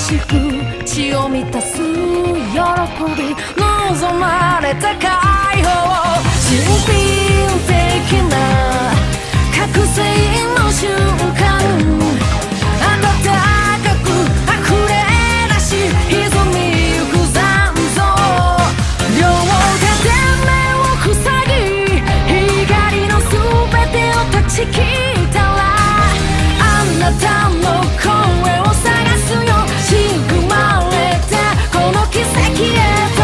しく血を満たす喜び望まれた解放神秘的な覚醒の瞬間あなた高く溢れ出し歪みゆく残像両手で目を塞ぎ光の全てを断ち切ったらあなたの声を探すよ仕まれたこの奇跡へと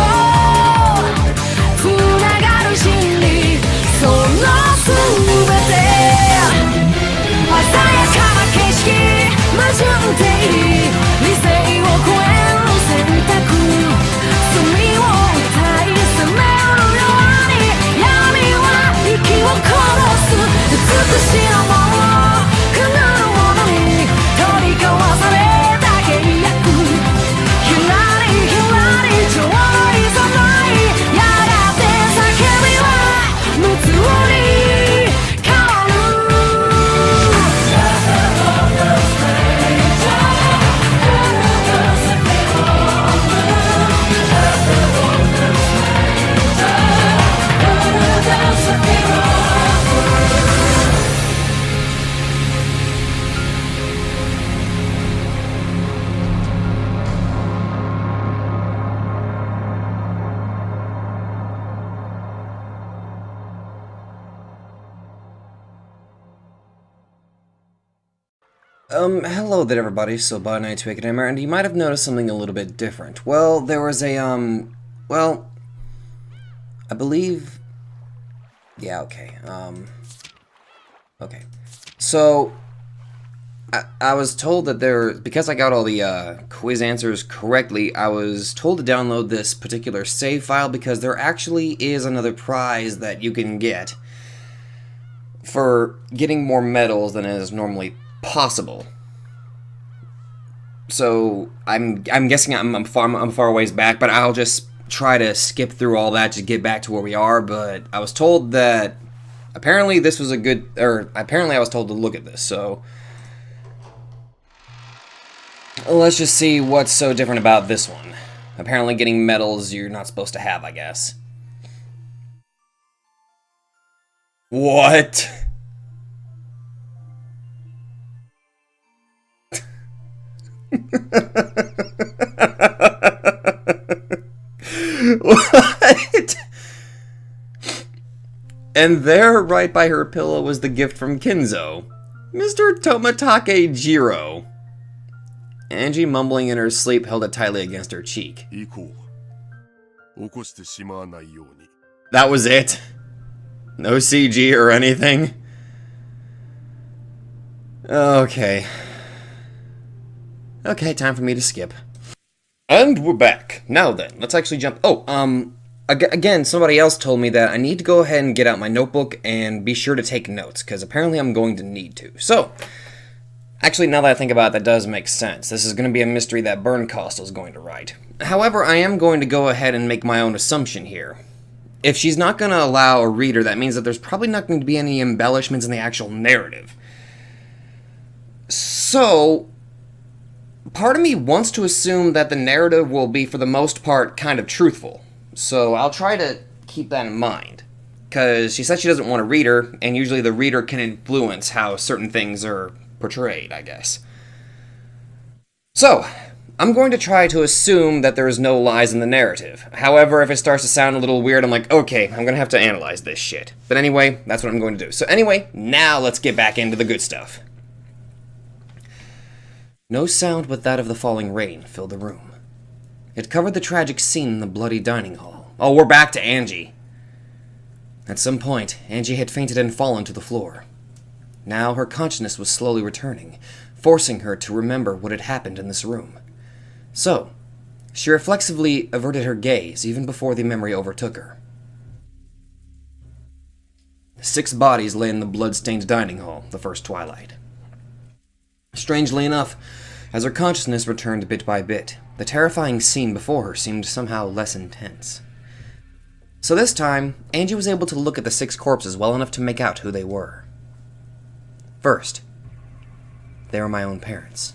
つながる真理その全て鮮やかな景色矛盾的理性を超える選択罪を歌い責めるように闇は息を殺す美しいもの叶うものに取り交わされた契約ひらりひらりちょうどいさないやがて叫びは無つに変わるHello there everybody, so by night to Academia, and you might have noticed something a little bit different. Well, there was a, well, I believe, yeah, okay, okay. So, I was told that because I got all the, quiz answers correctly, I was told to download this particular save file because there actually is another prize that you can get for getting more medals than is normally possible. So I'm guessing I'm far ways back, but I'll just try to skip through all that to get back to where we are. But I was told that apparently this was apparently I was told to look at this. So let's just see what's so different about this one. Apparently getting medals you're not supposed to have, I guess. What? What? And there, right by her pillow, was the gift from Kinzo. Mr. Tomatake Jiro. Angie, mumbling in her sleep, held it tightly against her cheek. That was it? No CG or anything? Okay. Okay, time for me to skip. And we're back. Now then, let's actually jump... Oh, again, somebody else told me that I need to go ahead and get out my notebook and be sure to take notes, because apparently I'm going to need to. So, actually, now that I think about it, that does make sense. This is going to be a mystery that Bernkastel is going to write. However, I am going to go ahead and make my own assumption here. If she's not going to allow a reader, that means that there's probably not going to be any embellishments in the actual narrative. So, part of me wants to assume that the narrative will be, for the most part, kind of truthful. So I'll try to keep that in mind. Because she said she doesn't want a reader, and usually the reader can influence how certain things are portrayed, I guess. So, I'm going to try to assume that there is no lies in the narrative. However, if it starts to sound a little weird, I'm like, okay, I'm going to have to analyze this shit. But anyway, that's what I'm going to do. So anyway, now let's get back into the good stuff. No sound but that of the falling rain filled the room. It covered the tragic scene in the bloody dining hall. Oh, we're back to Angie. At some point, Angie had fainted and fallen to the floor. Now her consciousness was slowly returning, forcing her to remember what had happened in this room. So, she reflexively averted her gaze even before the memory overtook her. 6 bodies lay in the blood-stained dining hall, the first Twilight. Strangely enough, as her consciousness returned bit by bit, the terrifying scene before her seemed somehow less intense. So this time, Angie was able to look at the 6 corpses well enough to make out who they were. First, they were my own parents.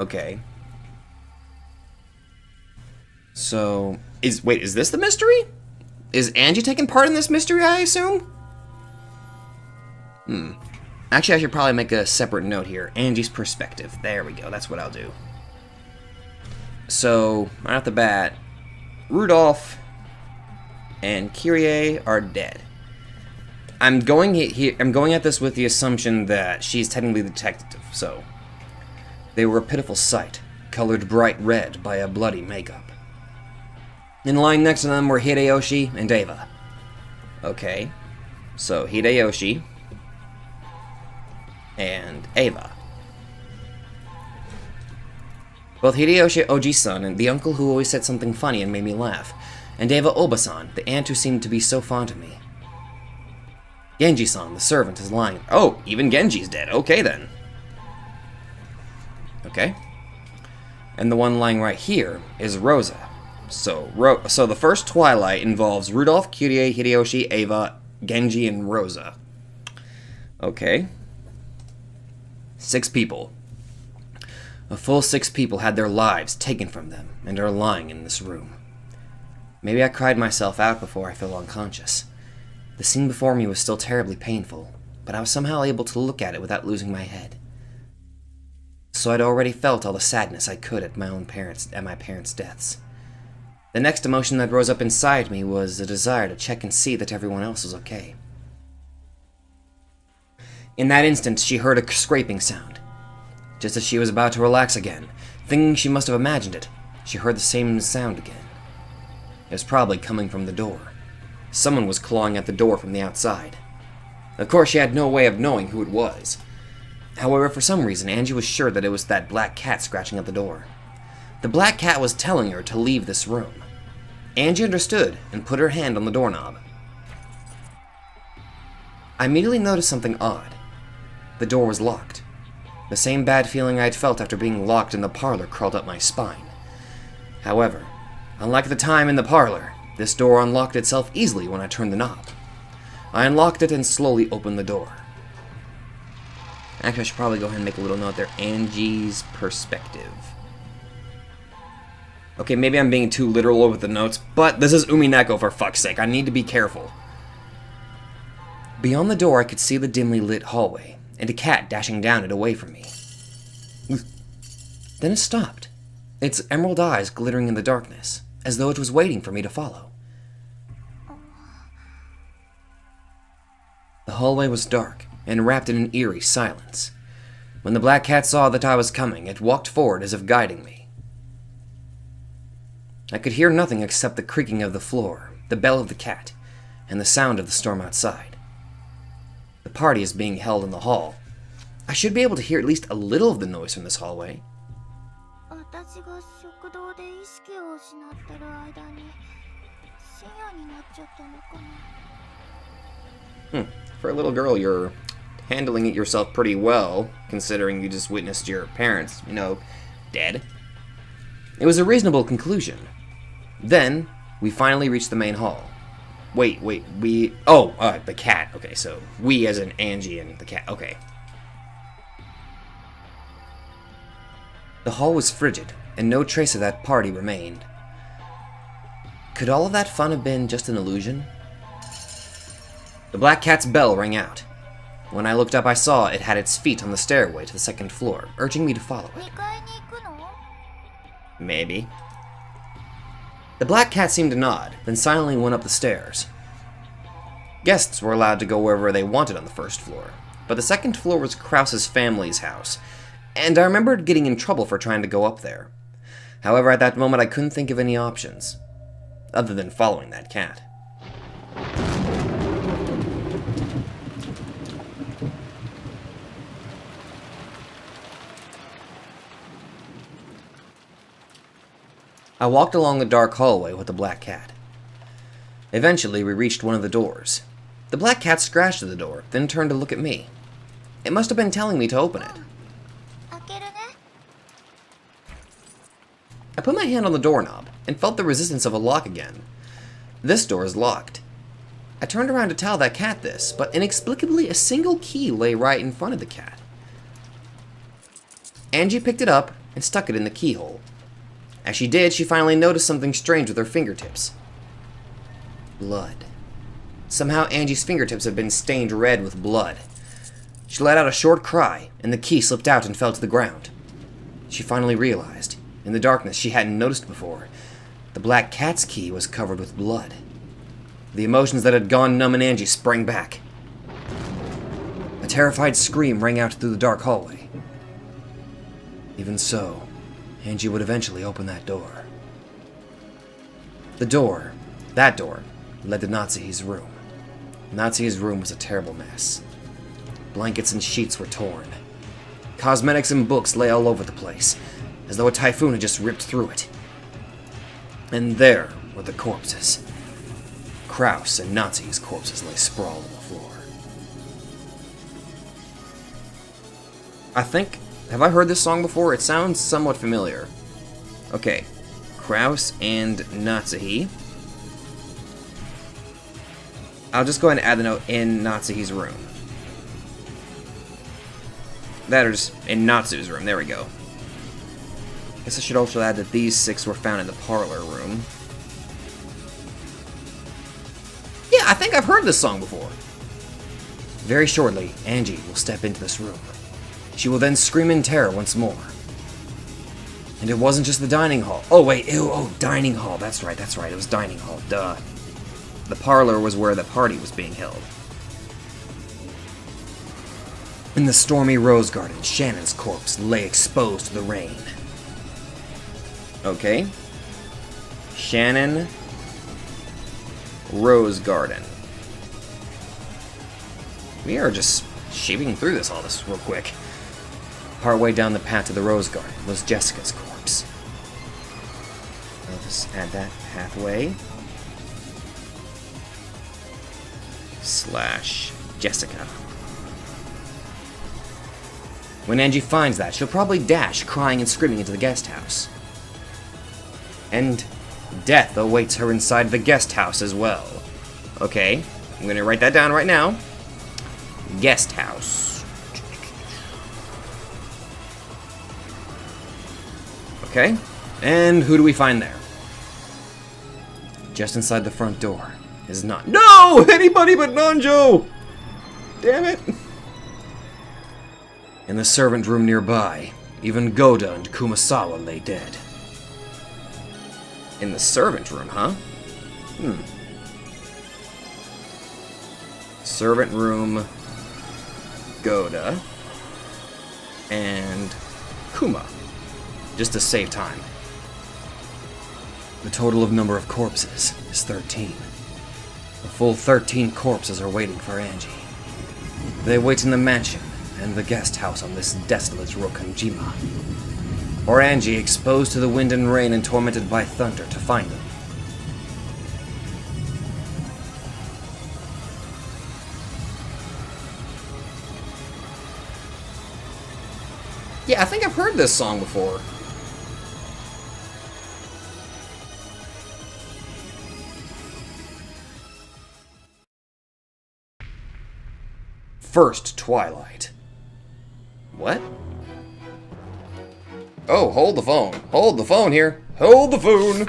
Okay. So, is this the mystery? Is Angie taking part in this mystery, I assume? Actually, I should probably make a separate note here. Angie's perspective. There we go. That's what I'll do. So, right off the bat, Rudolph and Kyrie are dead. I'm going at this with the assumption that she's technically the detective, so... They were a pitiful sight, colored bright red by a bloody makeup. In line next to them were Hideyoshi and Eva. Okay, so Hideyoshi and Eva. Both Hideyoshi Oji-san, and the uncle who always said something funny and made me laugh, and Eva Oba-san, the aunt who seemed to be so fond of me. Genji-san, the servant, is lying. Oh, even Genji's dead. Okay, then. Okay. And the one lying right here is Rosa. So the first Twilight involves Rudolph, Kyrie, Hideyoshi, Eva, Genji, and Rosa. Okay. 6 people. A full 6 people had their lives taken from them and are lying in this room. Maybe I cried myself out before I fell unconscious. The scene before me was still terribly painful, but I was somehow able to look at it without losing my head. So I'd already felt all the sadness I could at my parents' deaths. The next emotion that rose up inside me was a desire to check and see that everyone else was okay. In that instant, she heard a scraping sound. Just as she was about to relax again, thinking she must have imagined it, she heard the same sound again. It was probably coming from the door. Someone was clawing at the door from the outside. Of course, she had no way of knowing who it was. However, for some reason, Angie was sure that it was that black cat scratching at the door. The black cat was telling her to leave this room. Angie understood and put her hand on the doorknob. I immediately noticed something odd. The door was locked. The same bad feeling I had felt after being locked in the parlor crawled up my spine. However, unlike the time in the parlor, this door unlocked itself easily when I turned the knob. I unlocked it and slowly opened the door. Actually, I should probably go ahead and make a little note there. Angie's perspective. Okay, maybe I'm being too literal with the notes, but this is Umineko, for fuck's sake. I need to be careful. Beyond the door, I could see the dimly lit hallway, and a cat dashing down it away from me. Then it stopped, its emerald eyes glittering in the darkness, as though it was waiting for me to follow. The hallway was dark and wrapped in an eerie silence. When the black cat saw that I was coming, it walked forward as if guiding me. I could hear nothing except the creaking of the floor, the bell of the cat, and the sound of the storm outside. The party is being held in the hall. I should be able to hear at least a little of the noise from this hallway. For a little girl, you're handling it yourself pretty well, considering you just witnessed your parents, dead. It was a reasonable conclusion. Then, we finally reached the main hall. The cat. Okay, so we as in Angie and the cat. Okay. The hall was frigid, and no trace of that party remained. Could all of that fun have been just an illusion? The black cat's bell rang out. When I looked up, I saw it had its feet on the stairway to the 2nd floor, urging me to follow it. Maybe. The black cat seemed to nod, then silently went up the stairs. Guests were allowed to go wherever they wanted on the 1st floor, but the 2nd floor was Krause's family's house, and I remembered getting in trouble for trying to go up there. However, at that moment I couldn't think of any options, other than following that cat. I walked along the dark hallway with the black cat. Eventually, we reached one of the doors. The black cat scratched at the door, then turned to look at me. It must have been telling me to open it. I put my hand on the doorknob and felt the resistance of a lock again. This door is locked. I turned around to tell that cat this, but inexplicably a single key lay right in front of the cat. Angie picked it up and stuck it in the keyhole. As she did, she finally noticed something strange with her fingertips. Blood. Somehow Angie's fingertips had been stained red with blood. She let out a short cry, and the key slipped out and fell to the ground. She finally realized, in the darkness she hadn't noticed before, the black cat's key was covered with blood. The emotions that had gone numb in Angie sprang back. A terrified scream rang out through the dark hallway. Even so, Angie would eventually open that door. That door, led to Natsuhi's room. Natsuhi's room was a terrible mess. Blankets and sheets were torn. Cosmetics and books lay all over the place, as though a typhoon had just ripped through it. And there were the corpses. Kraus and Natsuhi's corpses lay sprawled on the floor. Have I heard this song before? It sounds somewhat familiar. Okay, Kraus and Natsuhi. I'll just go ahead and add the note in Natsuhi's room. That is in Natsu's room. There we go. Guess I should also add that these 6 were found in the parlor room. Yeah, I think I've heard this song before. Very shortly, Angie will step into this room. She will then scream in terror once more. And it wasn't just the dining hall. Oh, wait. Ew, oh, dining hall. That's right. It was dining hall. Duh. The parlor was where the party was being held. In the stormy rose garden, Shannon's corpse lay exposed to the rain. Okay. Shannon. Rose garden. We are just shaping through all this real quick. Partway down the path to the rose garden was Jessica's corpse. I'll just add that pathway. / Jessica. When Angie finds that, she'll probably dash, crying and screaming into the guest house. And death awaits her inside the guest house as well. Okay, I'm gonna write that down right now. Guest house. Okay, and who do we find there? Just inside the front door is not— No! Anybody but Nanjo! Damn it! In the servant room nearby, even Goda and Kumasawa lay dead. In the servant room, huh? Servant room, Goda, and Kuma, just to save time. The total of number of corpses is 13. A full 13 corpses are waiting for Angie. They wait in the mansion and the guest house on this desolate Rokanjima. Or Angie, exposed to the wind and rain and tormented by thunder, to find them. Yeah, I think I've heard this song before. First Twilight. What? Oh, hold the phone. Hold the phone here. Hold the phone.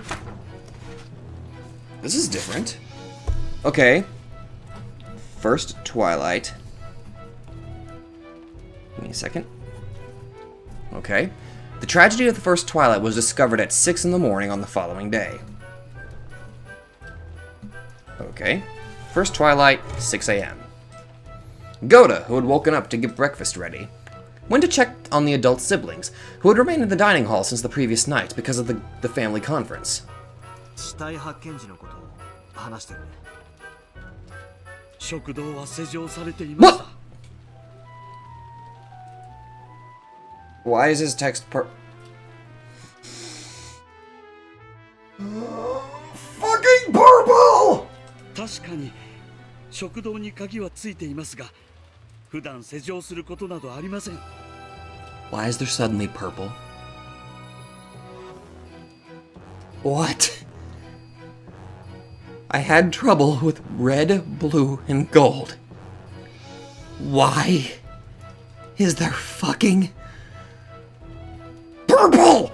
This is different. Okay. First Twilight. Give me a second. Okay. The tragedy of the first Twilight was discovered at 6 in the morning on the following day. Okay. First Twilight, 6 a.m. Goda, who had woken up to get breakfast ready, went to check on the adult siblings, who had remained in the dining hall since the previous night because of the family conference. What? Why is his text fucking purple?! 確かに食堂に鍵はついていますが、普段施錠することなどありません。 Why is there suddenly purple? What? I had trouble with red, blue, and gold. Why is there fucking purple?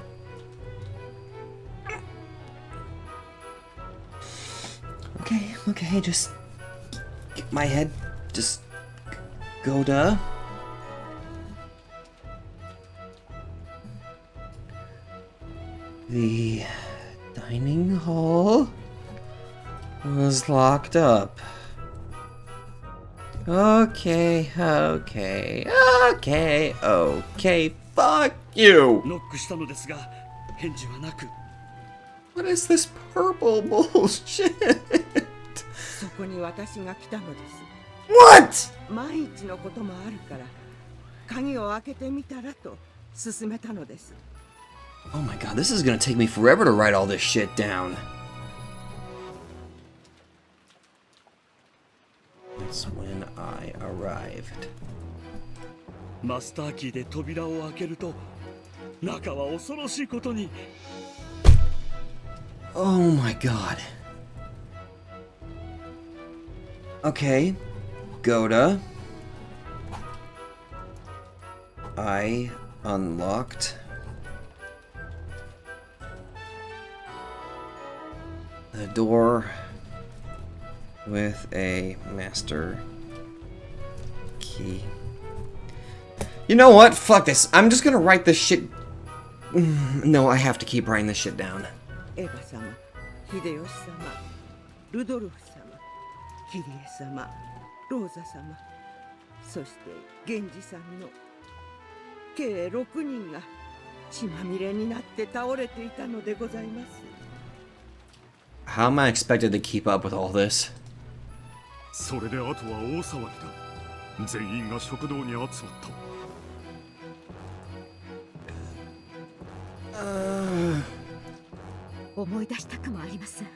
Okay, just get my head. Just go to. The dining hall was locked up. Okay, fuck you! ノックしたのですが返事はなく。 What is this purple bullshit? そこに私が来たのです。 What? 万一のこともあるから鍵を開けてみたらと勧めたのです。 Oh my god, this is gonna take me forever to write all this shit down. That's when I arrived. マスターキーで扉を開けると中は恐ろしいことに。 Oh my god. Okay, Goda. I unlocked the door with a master key. You know what? Fuck this. I'm just gonna write this shit. No, I have to keep writing this shit down. エヴァ様、秀吉様、ルドルフ様、キリエ様、ローザ様、そして源氏さんの計6人が血まみれになって倒れていたのでございます。 How am I expected to keep up with all this? それであとは大騒ぎだ。全員が食堂に集まった。 思い出したくもありません。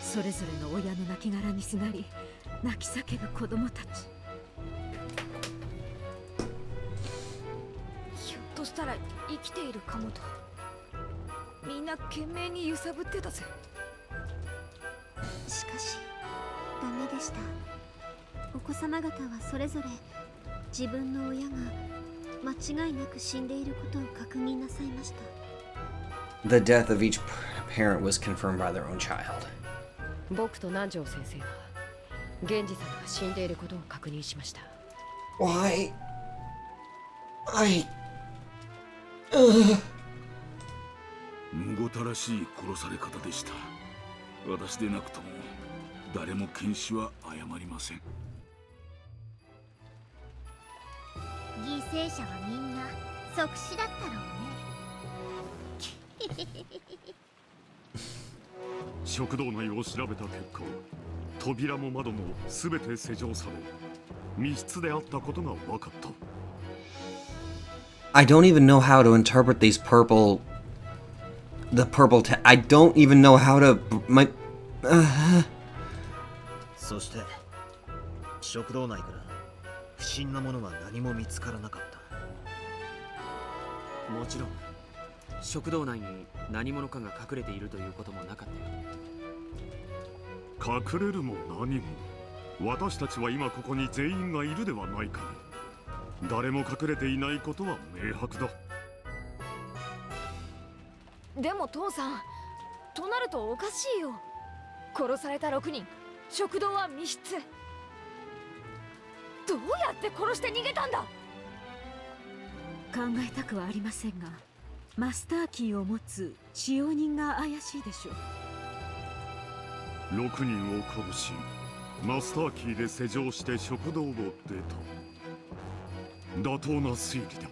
それぞれの親の亡骸にすがり泣き叫ぶ子供たち。ひょっとしたら生きているかもとみんな懸命に揺さぶってたぜ。しかしダメでした。お子様方はそれぞれ自分の親が間違いなく死んでいることを確認なさいました。 The death of each parent was confirmed by their own child. 僕と南條先生は源氏さんが死んでいることを確認しました。 Why? むごたらしい殺され方でした。私でなくとも誰も検視は謝りません。犠牲者はみんな即死だったろうね。食堂内を調べた結果、扉も窓もすべて施錠され、密室であったことが分かった。 I don't even know how to interpret these purple. The purple. I don't even know how to. My. そして食堂内から不審なものは何も見つからなかった。もちろん食堂内に何者かが隠れているということもなかったよ。隠れるも何も、私たちは今ここに全員がいるではないかね。誰も隠れていないことは明白だ。でも父さん、となるとおかしいよ。殺された6人、食堂は密室。どうやって殺して逃げたんだ。考えたくはありませんが、マスターキーを持つ使用人が怪しいでしょう。6人を殺し、マスターキーで施錠して食堂を出た。妥当な推理だ。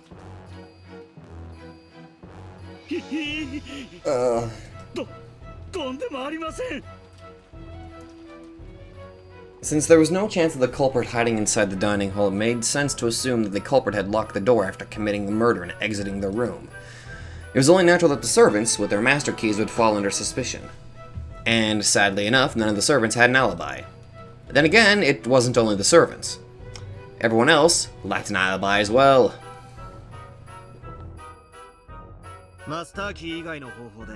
とんでもありません。 Since there was no chance of the culprit hiding inside the dining hall, it made sense to assume that the culprit had locked the door after committing the murder and exiting the room. It was only natural that the servants, with their master keys, would fall under suspicion. And sadly enough, none of the servants had an alibi. But then again, it wasn't only the servants. Everyone else lacked an alibi as well. マスターキー以外の方法で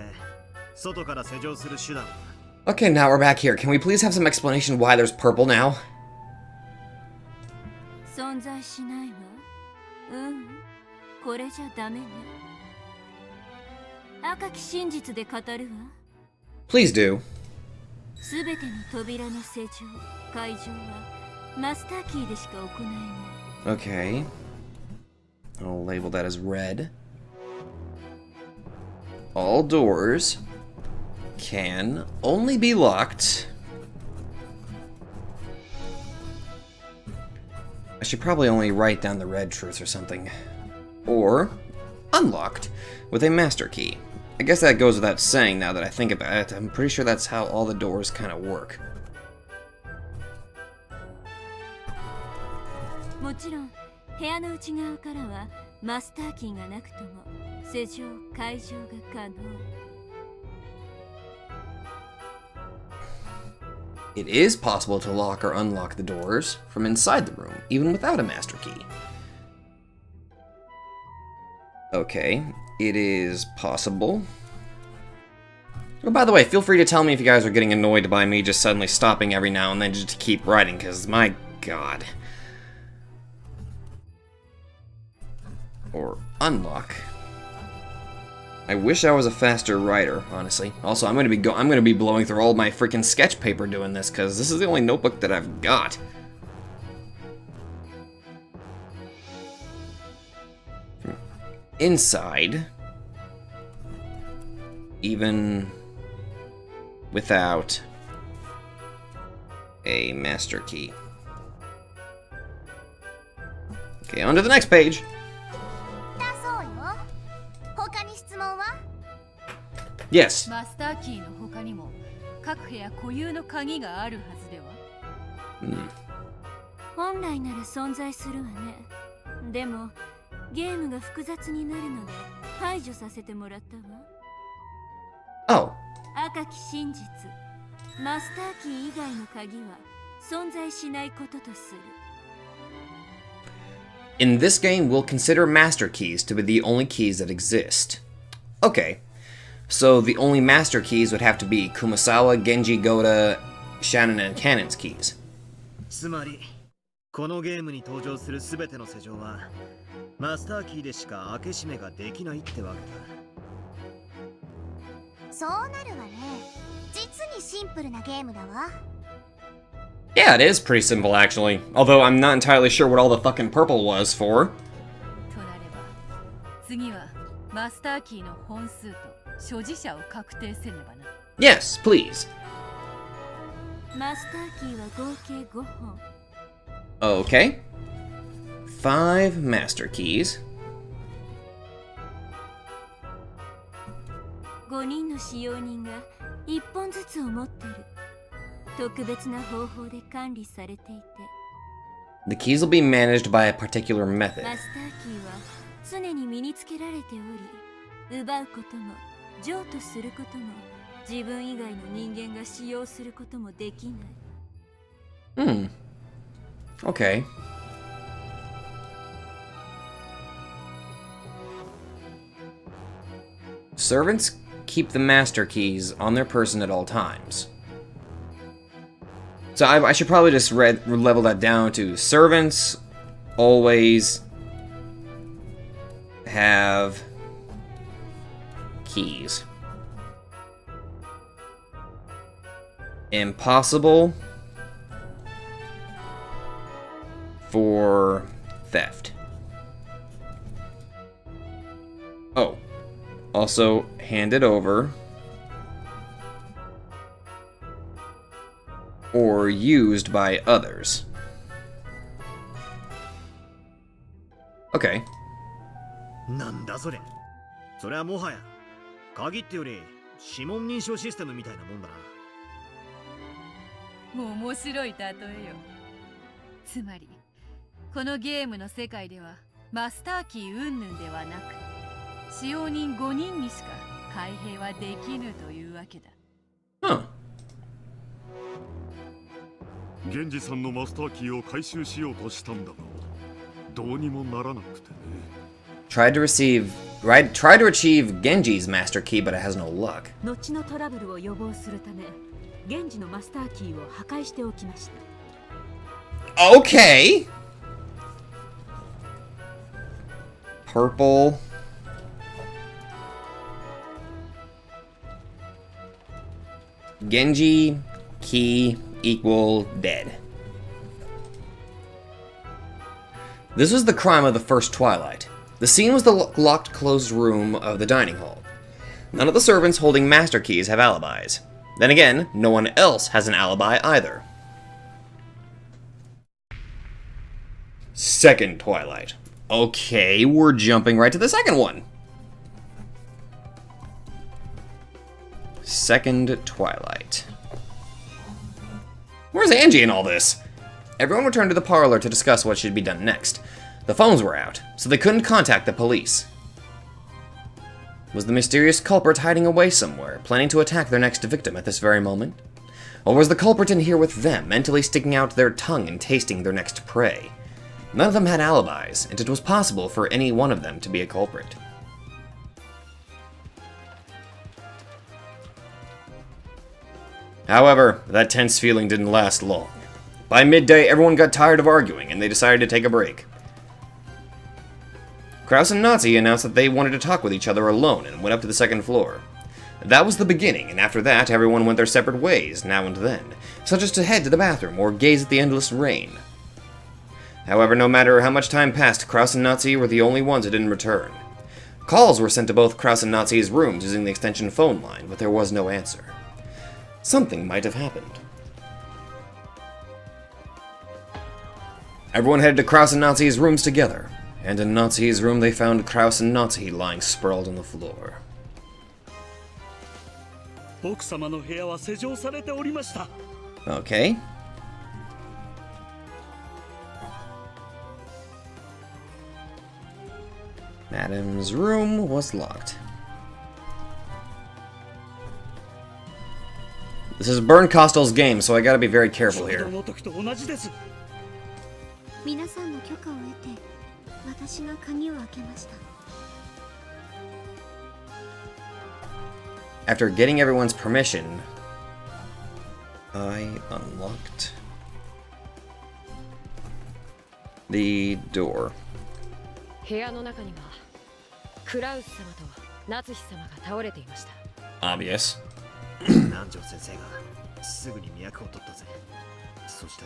外から施錠する手段は Okay, now we're back here. Can we please have some explanation why there's purple now? 存在しないわ。これじゃダメね。赤き真実で語るわ。 Please do. すべての扉の施錠、解錠はマスターキーでしか行えない。 Okay. I'll label that as red. All doors can only be locked. I should probably only write down the red truth or something. Or unlocked with a master key. I guess that goes without saying now that I think about it. I'm pretty sure that's how all the doors kind of work. もちろん部屋の内側からはマスターキーがなくとも施錠、解錠が可能。 It is possible to lock or unlock the doors from inside the room, even without a master key. Okay, it is possible. Oh, by the way, feel free to tell me if you guys are getting annoyed by me just suddenly stopping every now and then just to keep writing, because my god. Or unlock. I wish I was a faster writer, honestly. Also, I'm gonna be blowing through all my freaking sketch paper doing this, because this is the only notebook that I've got. Inside, even without a master key. Okay, on to the next page. だそうよ。他に質問は？ Yes. マスターキーの他にも各部屋固有の鍵があるはずでは。本来なら存在するわね。でもゲームが複雑になるので排除させてもらったわ。Oh. 赤き真実、マスターキー以外の鍵は存在しないこととする。 In this game, we'll consider master keys to be the only keys that exist. Okay. So the only master keys would have to be Kumasawa, Genji, Goda, Shannon, and Cannon's keys. つまりこのゲームに登場するすべての施錠はマスターキーでしか開け閉めができないってわけだ。そうなるわね。実にシンプルなゲームだわ。 Yeah, it is pretty simple, actually. Although I'm not entirely sure what all the fucking purple was for. となれば次はマスターキーの本数と所持者を確定せねばな。 Yes, please. マスターキーは合計5本。 Okay. 5 master keys. 5人の使用人が1本ずつを持ってる。特別な方法で管理されていて。 The keys will be managed by a particular method. マスターキーは常に身につけられており、奪うことも譲渡することも自分以外の人間が使用することもできない。 Okay. Servants keep the master keys on their person at all times. So I should probably just level that down to servants always have keys. Impossible for theft. Oh. Also, handed over or used by others. Okay. なんだそれ。それはもはや鍵ってより指紋認証システムみたいなもんだな。面白い例えよ。つまりこのゲームの世界ではマスターキー云々ではなく使用人5人にしか開閉はできぬというわけだ。Huh. 源氏さんのマスターキーを回収しようとしたんだがどうにもならなくてね。Try to achieve Genji's master key, but it has no luck. 後のトラブルを予防するため源氏のマスターキーを破壊しておきました。 Okay. Purple. Genji Key equal dead. This was the crime of the first Twilight. The scene was the locked closed room of the dining hall. None of the servants holding master keys have alibis. Then again, no one else has an alibi either. Second Twilight. Okay, we're jumping right to the second one. Second Twilight. Where's Angie in all this? Everyone returned to the parlor to discuss what should be done next. The phones were out, so they couldn't contact the police. Was the mysterious culprit hiding away somewhere, planning to attack their next victim at this very moment? Or was the culprit in here with them, mentally sticking out their tongue and tasting their next prey? None of them had alibis, and it was possible for any one of them to be a culprit. However, that tense feeling didn't last long. By midday, everyone got tired of arguing, and they decided to take a break. Kraus and Nazi announced that they wanted to talk with each other alone and went up to the second floor. That was the beginning, and after that, everyone went their separate ways, now and then, such as to head to the bathroom or gaze at the endless rain. However, no matter how much time passed, Kraus and Nazi were the only ones who didn't return. Calls were sent to both Kraus and Nazi's rooms using the extension phone line, but there was no answer. Something might have happened. Everyone headed to Kraus and Nazi's rooms together, and in Nazi's room they found Kraus and Nazi lying sprawled on the floor. Okay. Madame's room was locked. This is Burn Costal's game, so I gotta be very careful here. 皆さんの許可を得て私が鍵を開けました After getting everyone's permission, I unlocked the door. 部屋の中にはクラウス様と夏日様が倒れていました。 Obvious. 南條先生がすぐに脈を取ったぜ。そして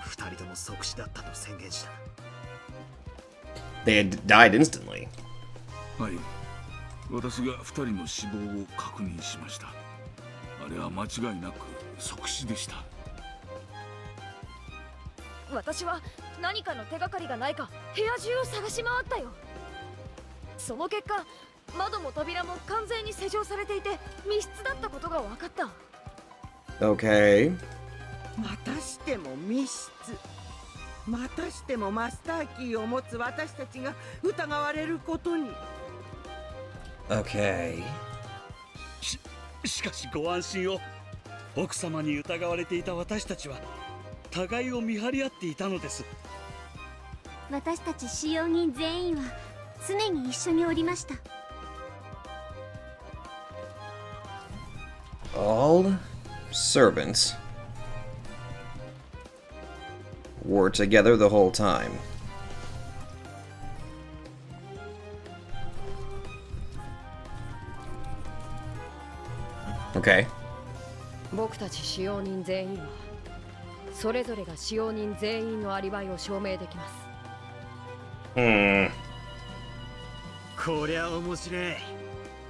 二人とも即死だったと宣言した。 They had died instantly. はい、私が二人の死亡を確認しました。あれは間違いなく即死でした。私は何かの手がかりがないか部屋中を探し回ったよ。その結果、窓も扉も完全に施錠されていて密室だったことが分かった。 Okay. またしても密室。またしてもマスターキーを持つ私たちが疑われることに。 Okay. しかしご安心を。奥様に疑われていた私たちは互いを見張り合っていたのです。私たち使用人全員は常に一緒におりました。 All servants were together the whole time. Okay. 僕たち使用人全員はそれぞれが使用人全員のアリバイを証明できます。こりゃ面白い。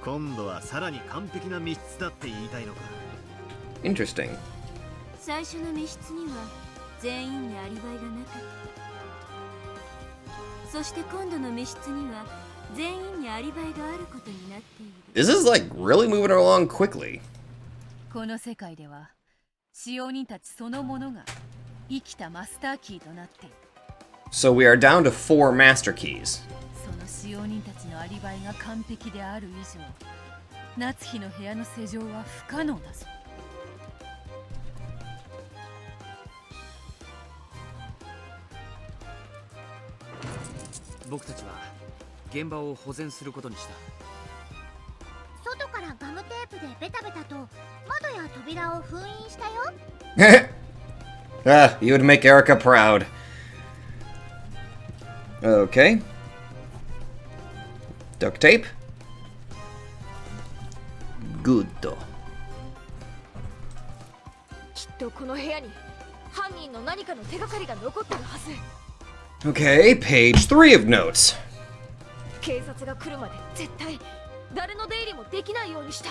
今度はさらに完璧な密室だって言いたいのか。 Interesting. 最初の密室には全員にアリバイがなかった。そして今度の密室には全員にアリバイがあることになっている。 This is like really moving along quickly. この世界では使用人たちそのものが生きたマスターキーとなっている。 So we are down to 4 master keys. その使用人たちのアリバイが完璧である以上、夏日の部屋の施錠は不可能だぞ。僕たちは現場を保全することにした。外からガムテープでベタベタと窓や扉を封印したよ。Ah, you would make Erica proud. Okay. Duct tape. Good. とこの部屋に犯人の何かの手がかりが残ってるはず。 Okay, page 3 of notes. 警察が来るまで絶対誰の出入りもできないようにした。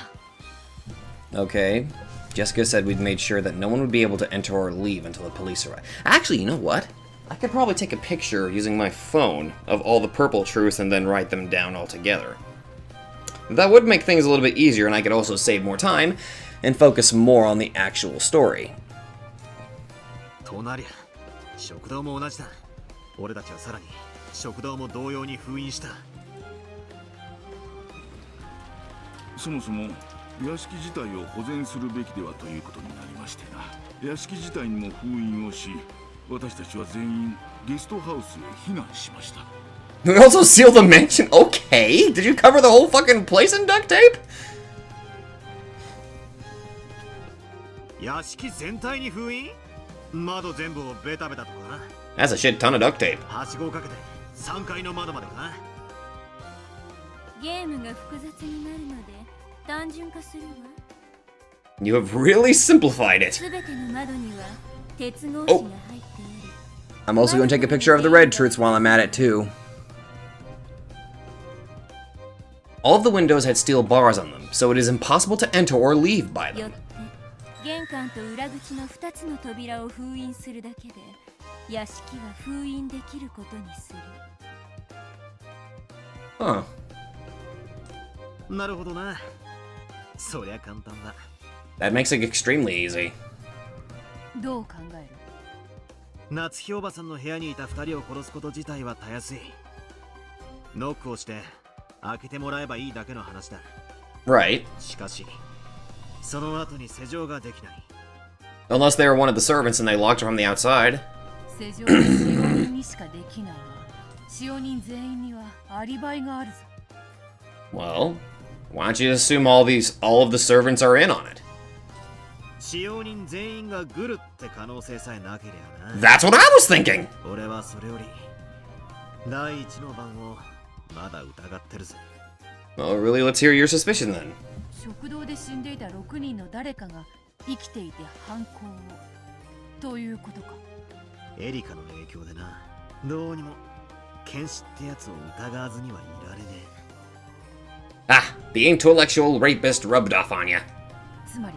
Okay. Jessica said we'd made sure that no one would be able to enter or leave until the police arrived. Actually, you know what? I could probably take a picture using my phone of all the purple truths and then write them down all together. That would make things a little bit easier, and I could also save more time and focus more on the actual story. となりゃ食堂も同じだ。俺たちはさらに食堂も同様に封印した。そもそも屋敷自体を保全するべきではということになりましてな。屋敷自体にも封印をし、私たちは全員ゲストハウスへ避難しました。 We also sealed the mansion? Okay! Did you cover the whole fucking place in duct tape? 屋敷全体に封印？窓全部をベタベタとかな。 That's a shit ton of duct tape. はしごをかけて3階の窓までかな。ゲームが複雑になるので単純化するわ。 You have really simplified it. すべての窓には鉄格子が入っており。 I'm also going to take a picture of the red truths while I'm at it too. All of the windows had steel bars on them, so it is impossible to enter or leave by よっ them. て玄関と裏口の2つの扉を封印するだけで屋敷は封印できることにする。 Huh. なるほどな。そりゃ簡単だ。 That makes it extremely easy. どう考える？夏日おばさんの部屋にいた2人を殺すこと自体はたやすい。ノックをして開けてもらえばいいだけの話だ。 Right. しかしその後に施錠ができない。 Unless they were one of the servants and they locked her from the outside. 施錠は使用人にしかできないが、使用人全員にはアリバイがあるぞ。 Well, why don't you assume all of the servants are in on it? 使用人全員がグルって可能性さえなければな。 That's what I was thinking! 俺はそれより第一の番をまだ疑ってるぜ。 Well, really, let's hear your suspicion then. 食堂で死んでいた6人の誰かが生きていて犯行をということか。エリカの影響でな。どうにも剣士ってやつを疑わずにはいられねえ。 Ah, the intellectual rapist rubbed off on you. つまり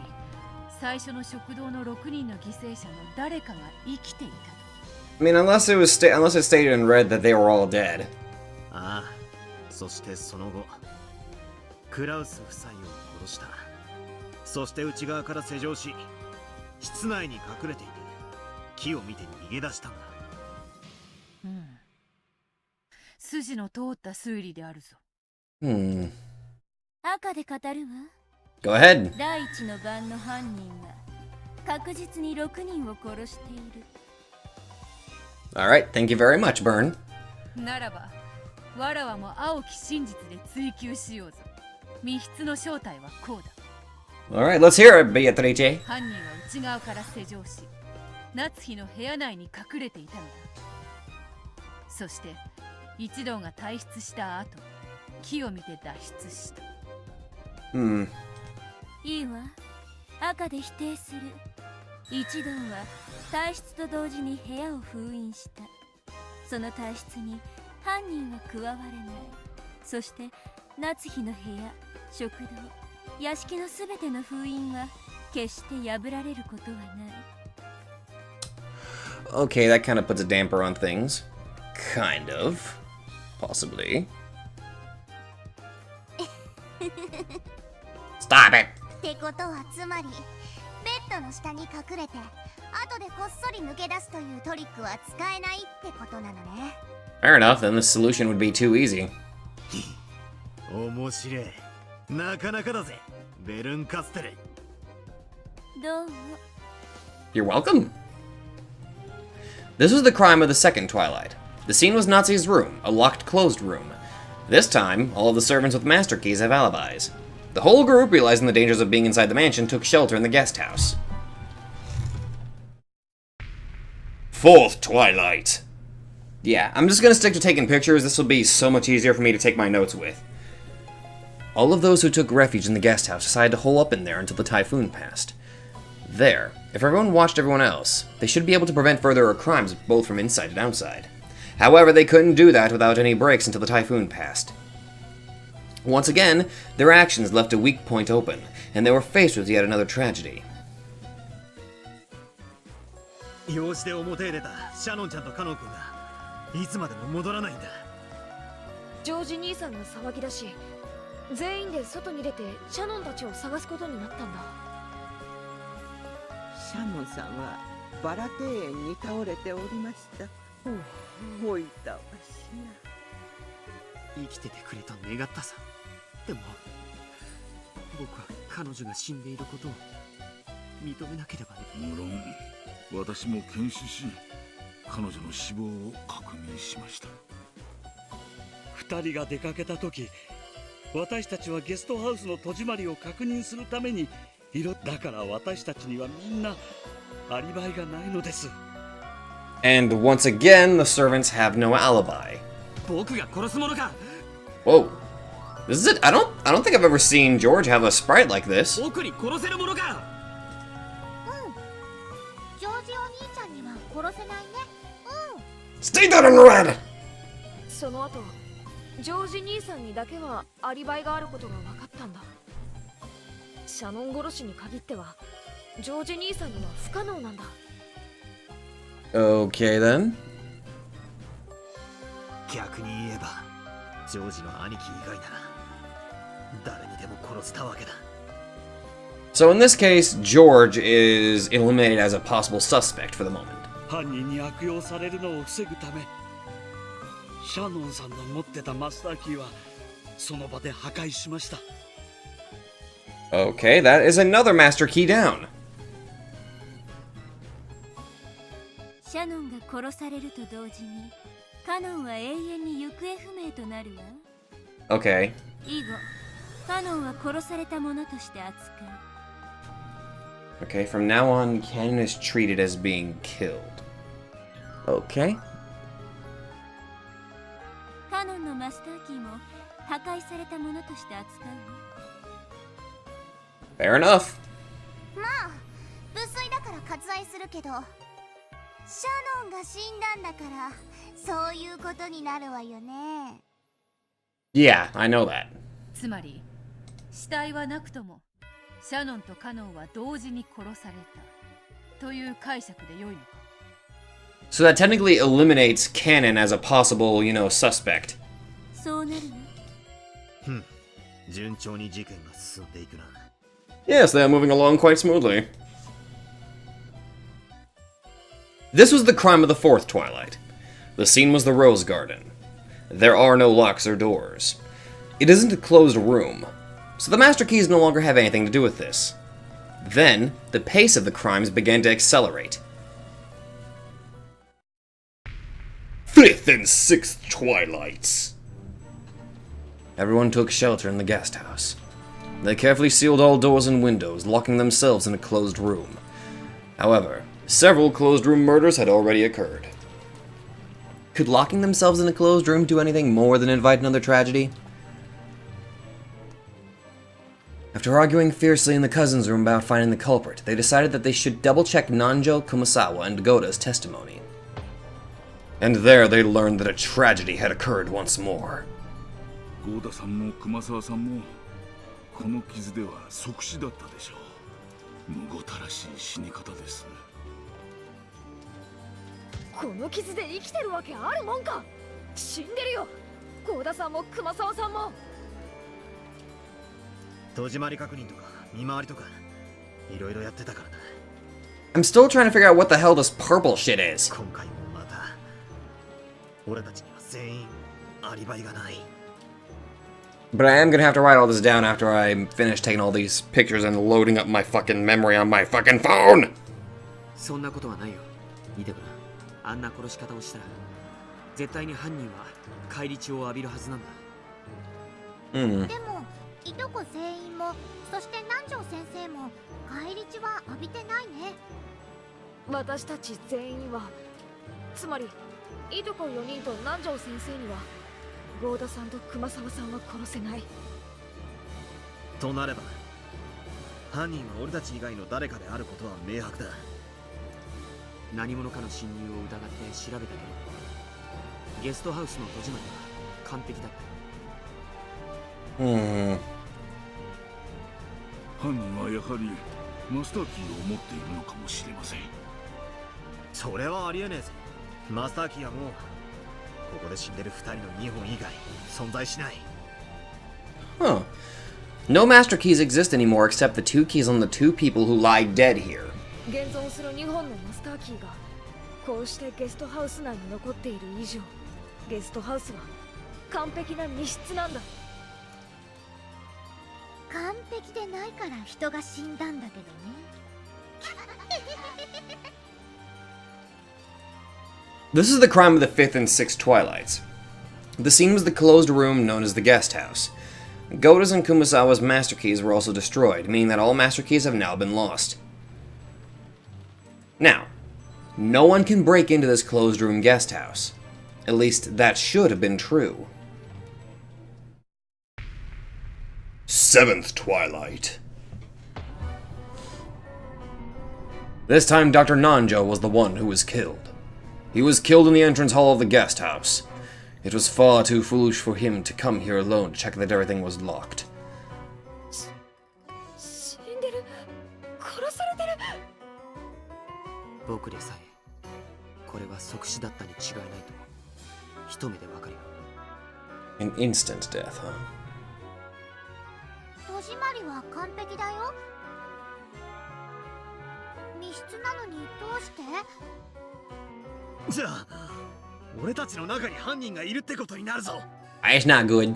最初の食堂の6人の犠牲者の誰かが生きていたと。 I mean, unless it stated in red that they were all dead. ああ、そしてその後クラウス夫妻を殺した。そして内側から施錠し室内に隠れていて木を見て逃げ出したんだ。うん。筋の通った推理であるぞ。Hmm. 赤で語るわ。 Go ahead. 第一の番の犯人は確実に6人を殺している。 Alright, thank you very much, Burn. ならば、わらわも青き真実で追求しようぞ。密室の正体はこうだ。 Alright, let's hear it, Beatrice. 犯人は内側から施錠し、夏日の部屋内に隠れていたのだ。そして、一同が退出した後、木を見て脱出した。Hmm. いいわ。赤で否定する。一同は退出と同時に部屋を封印した。その退出に犯人は加われない。そして夏日の部屋、食堂、屋敷のすべての封印は決して破られることはない。 Okay, that kind of puts a damper on things. Kind of. Possibly. Stop it! ってことはつまりベッドの下に隠れて後でこっそり抜け出すというトリックは使えないってことなのね。 Fair enough, then the solution would be too easy. 面白い。なかなかだぜ、ベルンカステル。どうも。 You're welcome. This was the crime of the second Twilight. The scene was Nazi's room, a locked closed room. This time, all of the servants with master keys have alibis. The whole group, realizing the dangers of being inside the mansion, took shelter in the guest house. Fourth Twilight. Yeah, I'm just gonna stick to taking pictures. This will be so much easier for me to take my notes with. All of those who took refuge in the guest house decided to hole up in there until the typhoon passed. There. If everyone watched everyone else, they should be able to prevent further crimes both from inside and outside. However, they couldn't do that without any breaks until the typhoon passed. Once again, their actions left a weak point open, and they were faced with yet another tragedy. 養子で表へ出たシャノンちゃんとカノン君がいつまでも戻らないんだ。ジョージ兄さんが騒ぎ出し、全員で外に出てシャノンたちを探すことになったんだ。シャノンさんはバラ庭園に倒れておりました。おいたわしな。生きててくれと願ったさ。でも僕は彼女が死んでいることを認めなければね。無論私も検視し彼女の死亡を確認しました。二人が出かけた時、私たちはゲストハウスの戸締まりを確認するためにだから私たちにはみんなアリバイがないのです。 And once again, the servants have no alibi. 僕が殺すものか。 Whoa. This is it. I don't think I've ever seen George have a sprite like this. 僕に殺せるものか。ジョージお兄ちゃんには殺せないね。Stay down in red! その後、ジョージ兄さんにだけはアリバイがあることが分かったんだ。シャノン殺しに限ってはジョージ兄さんには不可能なんだ。 Okay then. 逆に言えばジョージの兄貴以外なら誰にでも殺せたわけだ。 So in this case, George is eliminated as a possible suspect for the moment. 犯人に悪用されるのを防ぐため、シャノンさんの持ってたマスターキーはその場で破壊しました。 Okay, that is another master key down. シャノンが殺されると同時にカノンは永遠に行方不明となるわ。 Okay. 以後カノンは殺されたものとして扱う。 Okay, from now on, Canon is treated as being killed. Okay. カノンのマスターキーも破壊されたものとして扱うわ。 Fair enough. まあ無粋だから割愛するけど、シャノンが死んだんだからそういうことになるわよね。 Yeah, I know that. つまり死体はなくともシャノンとカノンは同時に殺されたという解釈で良いのか。 So that technically eliminates Canon as a possible, suspect. そうなるわ。順調に事件が進んでいくな。 Yes, they are moving along quite smoothly. This was the crime of the fourth Twilight. The scene was the Rose Garden. There are no locks or doors. It isn't a closed room, so the Master Keys no longer have anything to do with this. Then, the pace of the crimes began to accelerate. Fifth and sixth Twilights. Everyone took shelter in the guest house. They carefully sealed all doors and windows, locking themselves in a closed room. However, several closed room murders had already occurred. Could locking themselves in a closed room do anything more than invite another tragedy? After arguing fiercely in the cousins' room about finding the culprit, they decided that they should double-check Nanjo, Kumasawa, and Goda's testimony. And there they learned that a tragedy had occurred once more. ゴーダさんも熊沢さんもこの傷では即死だったでしょう。むごたらしい死に方です。この傷で生きてるわけあるもんか。死んでるよ。幸田さんも熊沢さんも。戸締まり確認とか見回りとかいろいろやってたからな。 I'm still trying to figure out what the hell this purple shit is. 今回もまた俺たちには全員アリバイがない。 But I am gonna have to write all this down after I finish taking all these pictures and loading up my fucking memory on my fucking phone! そんなことはないよ。見てごらん。あんな殺し方をしたら絶対に犯人は返り血を浴びるはずなんだ。でもいとこ全員もそして南條先生も返り血は浴びてないね。私たち全員は、つまりいとこ4人と南條先生には合田さんと熊沢さんは殺せない。となれば犯人は俺たち以外の誰かであることは明白だ。何者かの侵入を疑って調べたけど、ゲストハウスの戸締まりは完璧だった。犯人はやはりマスターキーを持っているのかもしれません。それはありえねえぜ。マスターキーはもうここで死んでる2人の2本以外存在しない。Huh. No master keys exist anymore except the 2 keys on the 2 people who lie dead here. 現存する2本のマスターキーがこうしてゲストハウス内に残っている以上、ゲストハウスは完璧な密室なんだ。完璧でないから人が死んだんだけどね。This is the crime of the 5th and 6th Twilights. The scene was the closed room known as the guest house. Goda's and Kumasawa's master keys were also destroyed, meaning that all master keys have now been lost. Now, no one can break into this closed room guest house. At least, that should have been true. 7th Twilight. This time, Dr. Nanjo was the one who was killed. He was killed in the entrance hall of the guest house. It was far too foolish for him to come here alone to check that everything was locked. 死んでる、殺されてる。僕でさえこれは即死だったに違いないと一目でわかるよ。 An instant death, huh? 戸締まりは完璧だよ。密室なのにどうして？じゃあ俺たちの中に犯人がいるってことになるぞ。It's not good.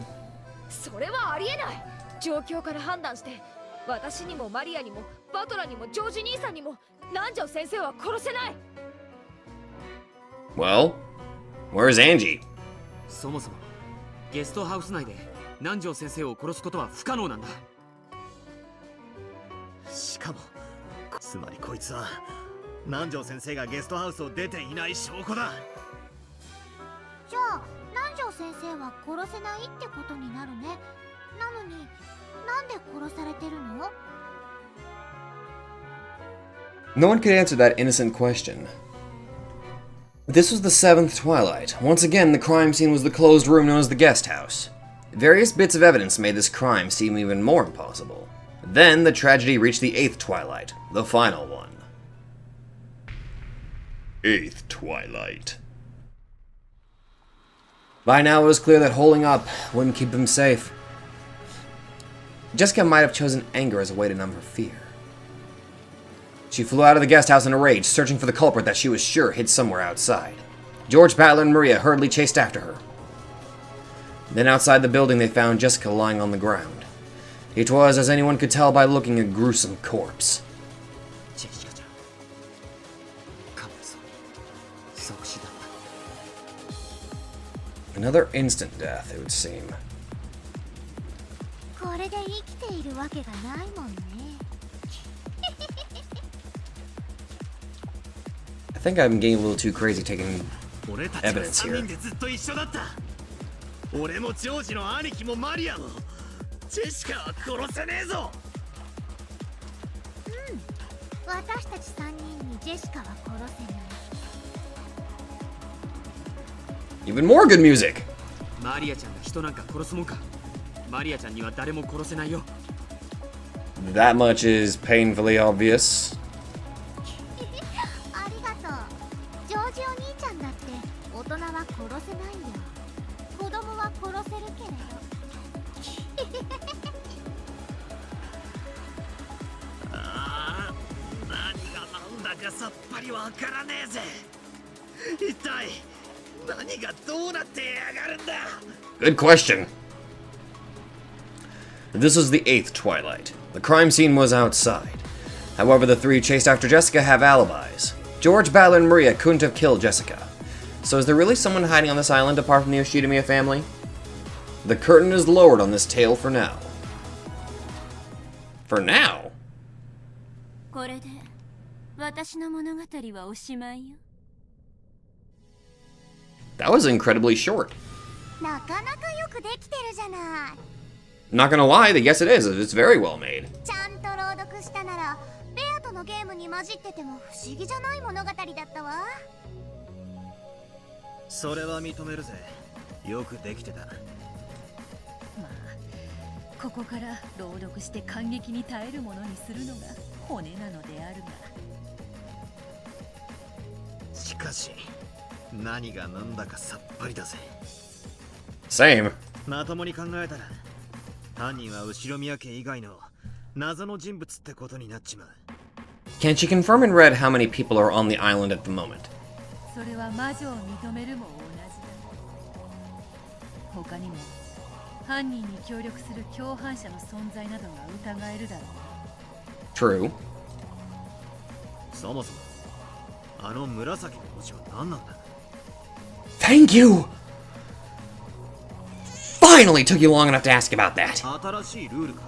それはありえない。状況から判断して私にもマリアにもバトラにもジョージ兄さんにも南條先生は殺せない。 Well, where's Angie? そもそもゲストハウス内で南條先生を殺すことは不可能なんだ。しかもつまりこいつは南條先生がゲストハウスを出ていない証拠だ。じゃあ南條先生は殺せないってことになるね。なのになんで殺されてるの？ No one could answer that innocent question. This was the 7th Twilight. Once again, the crime scene was the closed room known as the guest house. Various bits of evidence made this crime seem even more impossible. Then, the tragedy reached the 8th Twilight, the final one. 8th Twilight. By now, it was clear that holding up wouldn't keep them safe. Jessica might have chosen anger as a way to numb her fear. She flew out of the guest house in a rage, searching for the culprit that she was sure hid somewhere outside. George, Battler, and Maria hurriedly chased after her. Then outside the building, they found Jessica lying on the ground. It was, as anyone could tell by looking, a gruesome corpse. Another instant death, it would seem. これで生きているわけがないもんね。I think I'm getting a little too crazy taking evidence here. 俺もジョージの兄貴もマリアもジェシカは殺せねえぞ。うん、私たち3人にジェシカは殺せない。 Even more good music! マリアちゃんが人なんか殺すもんか。マリアちゃんには誰も殺せないよ。 That much is painfully obvious. ありがとう。ジョージお兄ちゃんだって大人は殺せないよ。子供は殺せるけれど。ああ、何がなんだかさっぱりわからねえぜ。一体何がどうなってやがるんだ。 Good question. This was the 8th Twilight. The crime scene was outside. However, the 3 chased after Jessica have alibis. George, Battler, and Maria couldn't have killed Jessica. So is there really someone hiding on this island apart from the Yoshidamiya family? The curtain is lowered on this tale for now. For now? これで私の物語はおしまいよ。 That was incredibly short. なかなかよくできてるじゃない。 Not gonna lie, yes it is. It's very well made. ちゃんとロ読したならレアとのゲームに混じってても不思議じゃない物語だったわ。それは認めるぜ。よくできてた。まあここから朗読して感激に耐えるものにするのが骨なのであるが、しかし何が何だかさっぱりだぜ。 Same. まともに考えたら犯人は後宮家以外の謎の人物ってことになっちまう。 Can she confirm in red how many people are on the island at the moment? それは魔女を認めるも同じだ。他にも犯人に協力する共犯者の存在などが疑えるだろう。 True. そもそもあの紫の文字は何なんだ。 Thank you! Finally took you long enough to ask about that. 新しいルールか。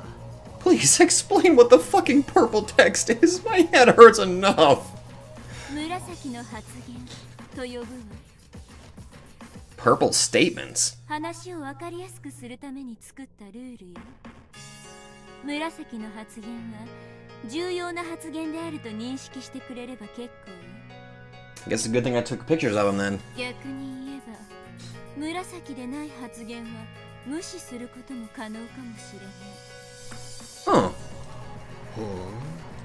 Please explain what the fucking purple text is. My head hurts enough. 紫の発言と呼ぶわ。 Purple statements? 話を分かりやすくするために作ったルールよ。紫の発言は重要な発言であると認識してくれれば結構よ。 I guess it's a good thing I took pictures of him then. 逆に言えば紫でない発言は無視することも可能かもしれない。 Huh. ほう、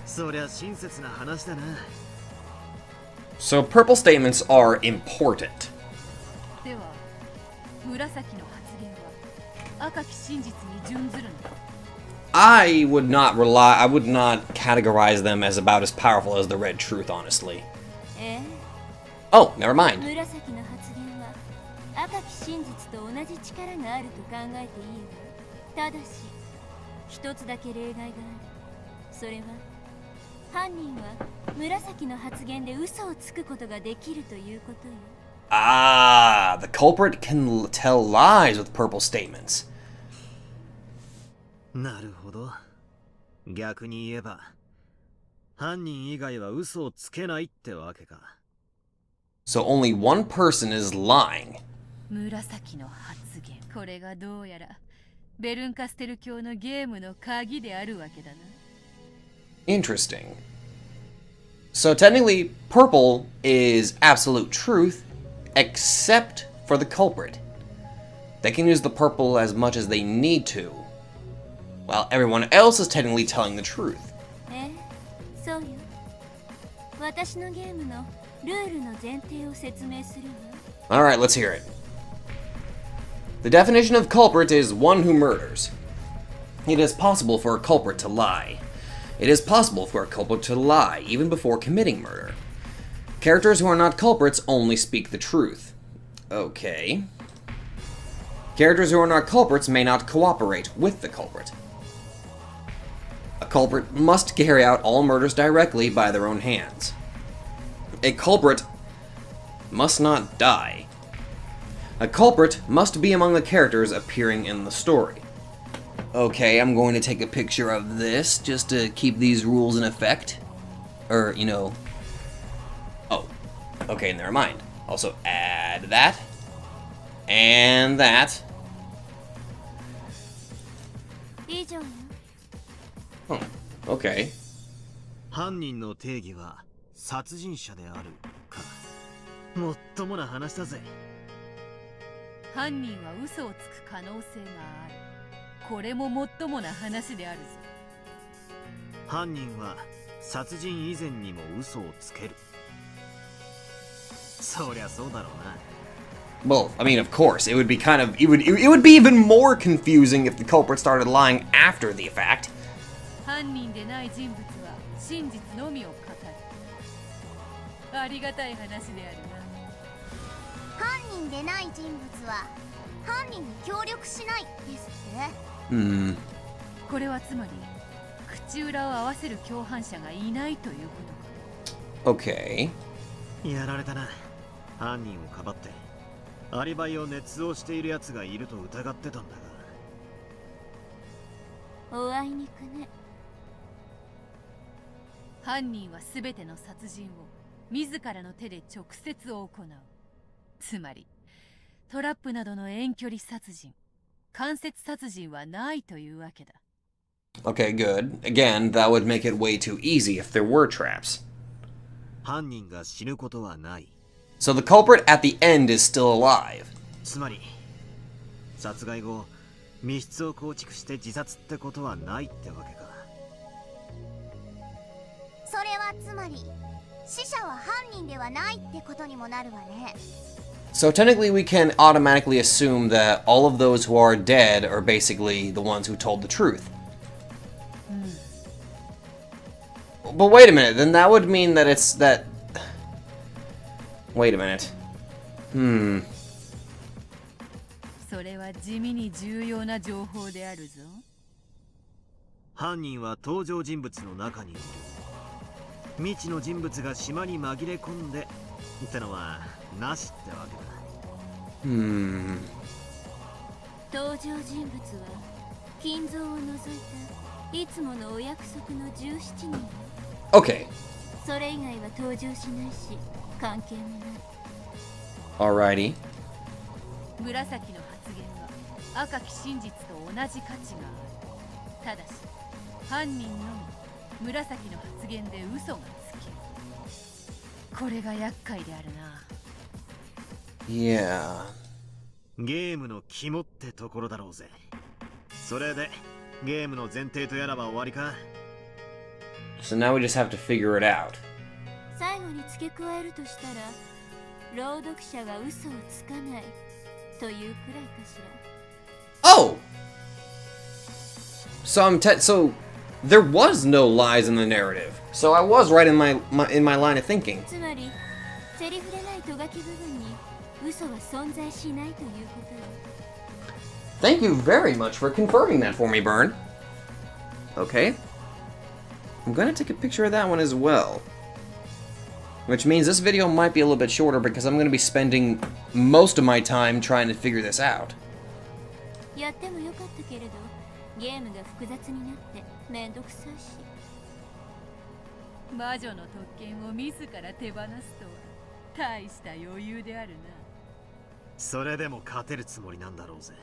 そりゃ親切な話だな。 So purple statements are important. では紫の発言は赤き真実に準ずるのか。 I would not categorize them as about as powerful as the red truth, honestly. ええ、 Oh, never mind. 紫の発言は赤き真実と同じ力があると考えていいわ。ただし一つだけ例外がある。それは犯人は紫の発言で嘘をつくことができるということよ。 Ah, the culprit can tell lies with purple statements. なるほど。逆に言えば犯人以外は嘘をつけないってわけか。 So only one person is lying. 紫の発言、これがどうやらベルンカステル教のゲームの鍵であるわけだな。 Interesting. So technically, purple is absolute truth, except for the culprit. They can use the purple as much as they need to, while everyone else is technically telling the truth. ええ、そうよ。私のゲームのルールの前提を説明するわ。 Alright, let's hear it. The definition of culprit is one who murders. It is possible for a culprit to lie. It is possible for a culprit to lie even before committing murder. Characters who are not culprits only speak the truth. Okay. Characters who are not culprits may not cooperate with the culprit. A culprit must carry out all murders directly by their own hands. A culprit must not die. A culprit must be among the characters appearing in the story. Okay, I'm going to take a picture of this just to keep these rules in effect. Or, you know... Oh. Okay, never mind. Also add that. And that. 以上よ。 Oh, okay. 犯人の定義は殺人者であるか。もっともな話だぜ。犯人は嘘をつく可能性がある。これももっともな話であるぞ。犯人は殺人以前にも嘘をつける。そりゃそうだろうな。 Well, I mean, of course, it would be it would be even more confusing if the culprit started lying after the fact. 犯人でない人物は真実のみを語る。ありがたい話であるな。犯人でない人物は犯人に協力しないですって。Hmm. これはつまり口裏を合わせる共犯者がいないということか。 Okay. やられたな。犯人をかばってアリバイを捏造している奴がいると疑ってたんだが。おあいにくね。犯人は全ての殺人を自らの手で直接行う。つまりトラップなどの遠距離殺人、間接殺人はないというわけだ。Okay, good. Again, that would make it way too easy if there were traps. 犯人が死ぬことはない。 So the culprit at the end is still alive. つまり殺害後密室を構築して自殺ってことはないってわけか。それはつまり死者は犯人ではないってことにもなるわね。 So technically we can automatically assume that all of those who are dead are basically the ones who told the truth. But wait a minute, then that would mean that it's that... Wait a minute. それは地味に重要な情報であるぞ。犯人は登場人物の中にいる。未知の人物が島に紛れ込んでってのはなしってわけだ。登場人物は金蔵を除いたいつものお約束の17人。 Okay. それ以外は登場しないし関係もない。 Alrighty. 紫の発言は赤き真実と同じ価値がある。ただし犯人のみ紫の発言で嘘がつける。これが厄介であるな。 Yeah. ゲームの肝ってところだろうぜ。それでゲームの前提とやらば終わりか。 So now we just have to figure it out. 最後に付け加えるとしたら朗読者が嘘をつかないというくらいかしら。 Oh! So there was no lies in the narrative. So I was right in my line of thinking. つまりセリフでないとがき部分に嘘は存在しないということよ。 Thank you very much for confirming that for me, Burn. Okay. I'm gonna take a picture of that one as well. Which means this video might be a little bit shorter because I'm gonna be spending most of my time trying to figure this out. やってもよかったけれどゲームが複雑になってめんどくさいし。魔女の特権を自ら手放すとは大した余裕であるな。それでも勝てるつもりなんだろうぜ。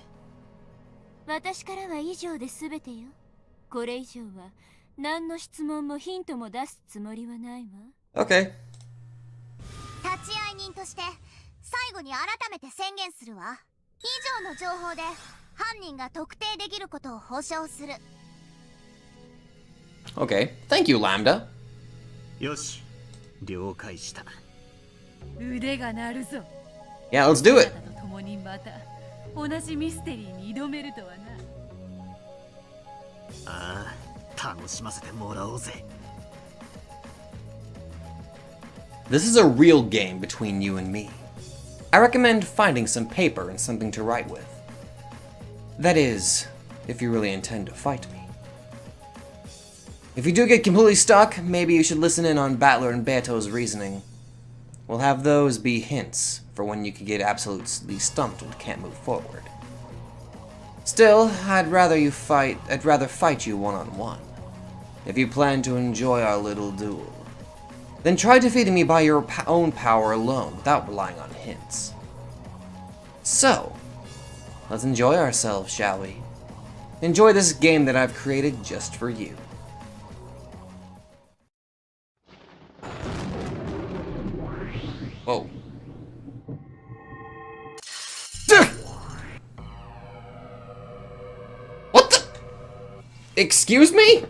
私からは以上で全てよ。これ以上は何の質問もヒントも出すつもりはないわ。 Okay. 立ち会い人として最後に改めて宣言するわ。以上の情報で犯人が特定できることを保証する。 Okay. Thank you, Lambda. よし、了解した。腕が鳴るぞ。 Yeah, let's do it. あなたと共にまた同じミステリーに挑めるとはな。ああ、楽しませてもらおうぜ。 This is a real game between you and me. I recommend finding some paper and something to write with. That is, if you really intend to fight me. If you do get completely stuck, maybe you should listen in on Battler and Beto's reasoning. We'll have those be hints for when you can get absolutely stumped and can't move forward. Still, I'd rather fight you one-on-one. If you plan to enjoy our little duel, then try defeating me by your own power alone, without relying on hints. So, let's enjoy ourselves, shall we? Enjoy this game that I've created just for you. Whoa. What the? Excuse me?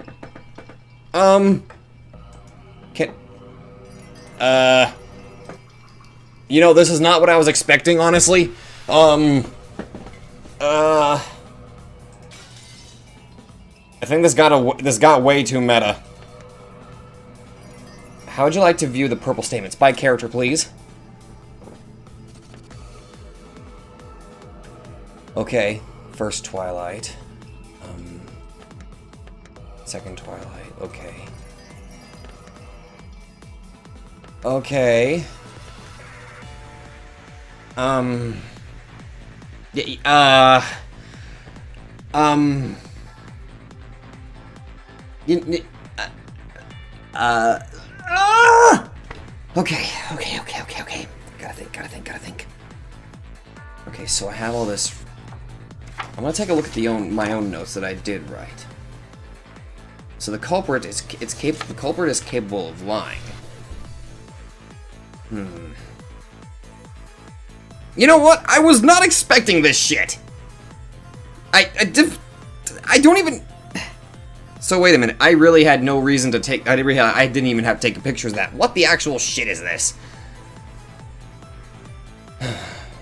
You know, this is not what I was expecting, honestly. I think this got way too meta. How would you like to view the purple statements? By character, please. Okay, first Twilight. Second Twilight, okay. Okay. Okay. Gotta think. Okay, so I have all this. I'm gonna take a look at my own notes that I did write. So the culprit is the culprit is capable of lying. You know what? I was not expecting this shit. I don't even. So wait a minute. I really had no reason to take. I didn't even have to take pictures of that. What the actual shit is this?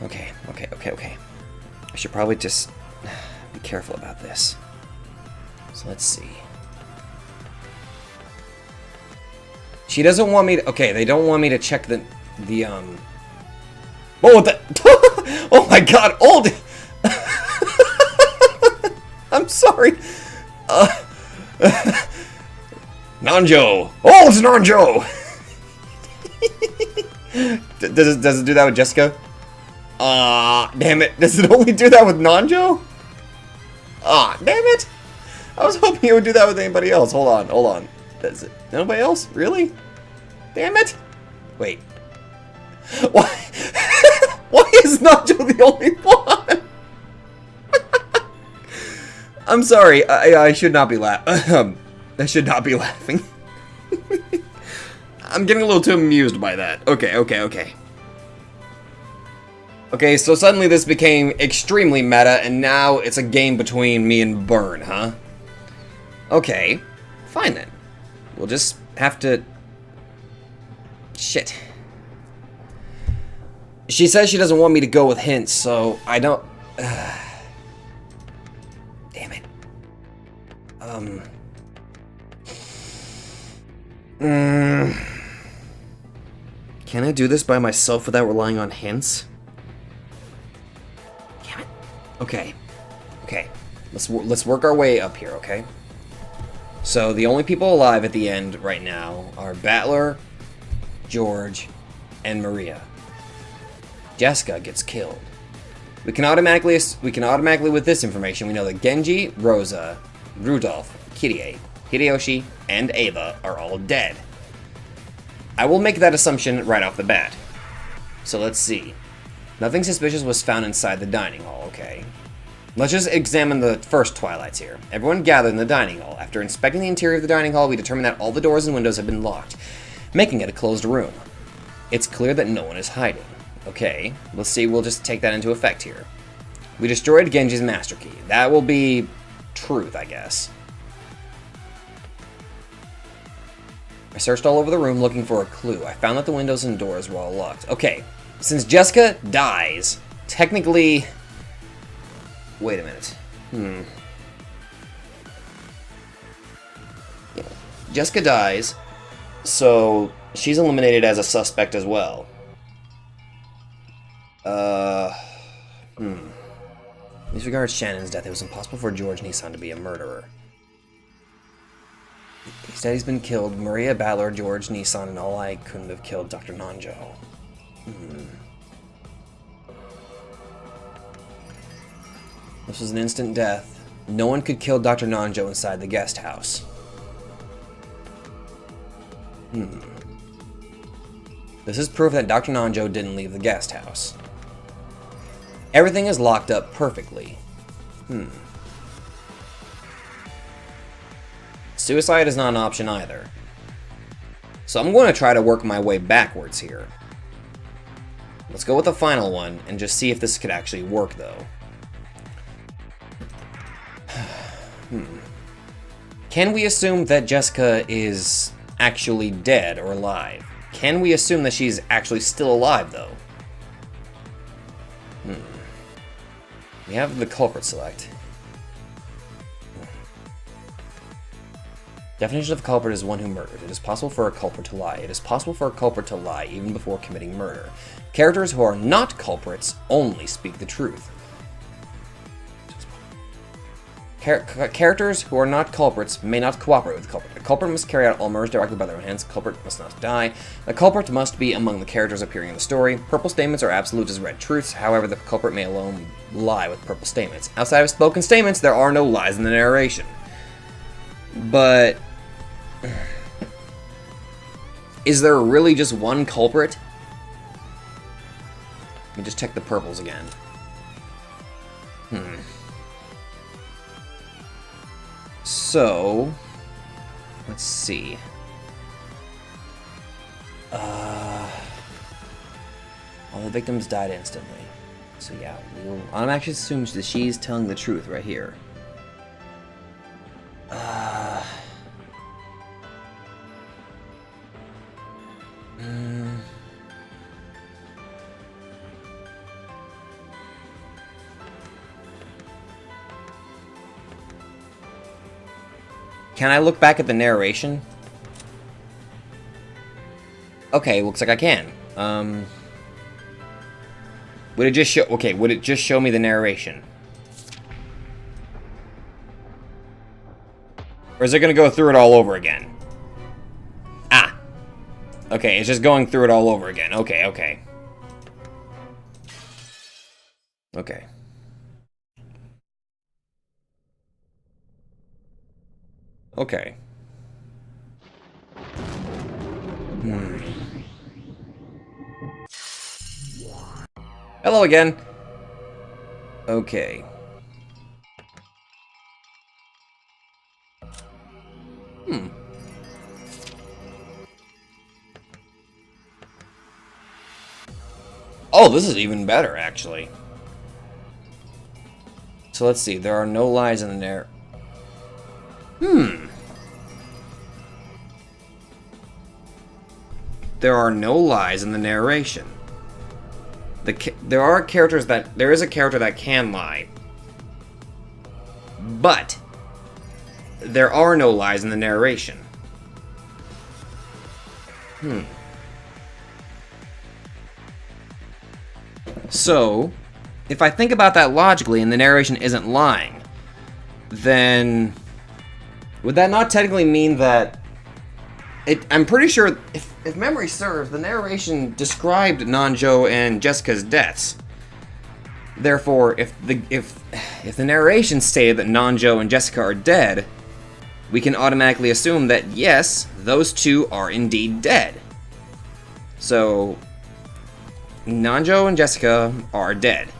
Okay. I should probably just be careful about this. So let's see. She doesn't want me to. Okay, they don't want me to check the Oh, the. Oh my God, old. I'm sorry. Nanjo. Oh, it's Nanjo. Does it do that with Jessica? Damn it. Does it only do that with Nanjo? Damn it. I was hoping it would do that with anybody else. Hold on. Does it? Nobody else? Really? Damn it. Wait. Why? Why is Nanjo the only one? I'm sorry. I should not be I should not be laughing. I'm getting a little too amused by that. Okay. Okay, so suddenly this became extremely meta, and now it's a game between me and Burn, huh? Okay, fine then. We'll just have to... Shit. She says she doesn't want me to go with hints, so I don't... Damn it. Can I do this by myself without relying on hints? Damn it. Okay. Let's work our way up here, okay? So the only people alive at the end right now are Battler, George, and Maria. Jessica gets killed. We can automatically with this information, we know that Genji, Rosa, Rudolph, Kirie, Hideyoshi, and Ava are all dead. I will make that assumption right off the bat. So let's see. Nothing suspicious was found inside the dining hall, okay. Let's just examine the first Twilights here. Everyone gathered in the dining hall. After inspecting the interior of the dining hall, we determined that all the doors and windows have been locked, making it a closed room. It's clear that no one is hiding. Okay, let's see, we'll just take that into effect here. We destroyed Genji's master key. That will be truth, I guess. I searched all over the room looking for a clue. I found that the windows and doors were all locked. Okay, since Jessica dies, technically... Wait a minute. Yeah. Jessica dies, so she's eliminated as a suspect as well. As regards Shannon's death, it was impossible for George Nissan to be a murderer. His daddy's been killed. Maria, Battler, George Nissan, and all I couldn't have killed Dr. Nanjo. This was an instant death. No one could kill Dr. Nanjo inside the guest house. This is proof that Dr. Nanjo didn't leave the guest house. Everything is locked up perfectly. Suicide is not an option either. So I'm going to try to work my way backwards here. Let's go with the final one and just see if this could actually work, though. Can we assume that Jessica is actually dead or alive? Can we assume that she's actually still alive, though? We have the culprit select. Definition of culprit is one who murdered. It is possible for a culprit to lie. It is possible for a culprit to lie even before committing murder. Characters who are not culprits only speak the truth. Characters who are not culprits may not cooperate with the culprit. The culprit must carry out all murders directly by their own hands. The culprit must not die. The culprit must be among the characters appearing in the story. Purple statements are absolute as red truths. However, the culprit may alone lie with purple statements. Outside of spoken statements, there are no lies in the narration. But... is there really just one culprit? Let me just check the purples again. So, let's see. All the victims died instantly. So yeah, we'll automatically assume that she's telling the truth right here. Can I look back at the narration? Okay, looks like I can. Would it just show? Okay, would it just show me the narration? Or is it gonna go through it all over again? Ah. Okay, it's just going through it all over again. Okay, okay. Okay. Okay. Hello again. Okay. Oh, this is even better, actually. So let's see. There are no lies in the narrative. There are no lies in the narration. There is a character that can lie. But there are no lies in the narration. So, if I think about that logically and the narration isn't lying, then would that not technically mean that I'm pretty sure, if memory serves, the narration described Nanjo and Jessica's deaths. Therefore, if the narration stated that Nanjo and Jessica are dead, we can automatically assume that yes, those two are indeed dead. So, Nanjo and Jessica are dead.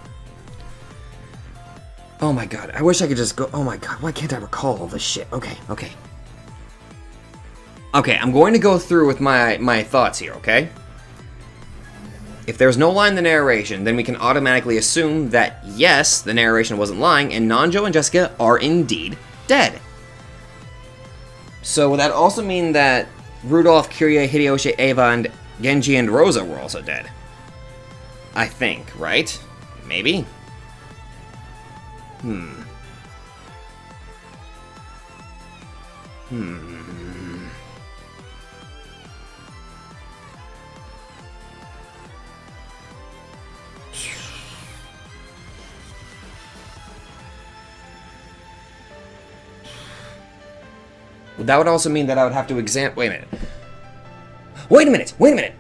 Oh my god, I wish I could just go. Oh my god, why can't I recall all this shit? Okay. Okay, I'm going to go through with my thoughts here, okay? If there's no lie in the narration, then we can automatically assume that, yes, the narration wasn't lying, and Nanjo and Jessica are indeed dead. So would that also mean that Rudolph, Kiryu, Hideyoshi, Eva, and Genji and Rosa were also dead? I think, right? Maybe? That would also mean that I would have to examine. Wait a minute!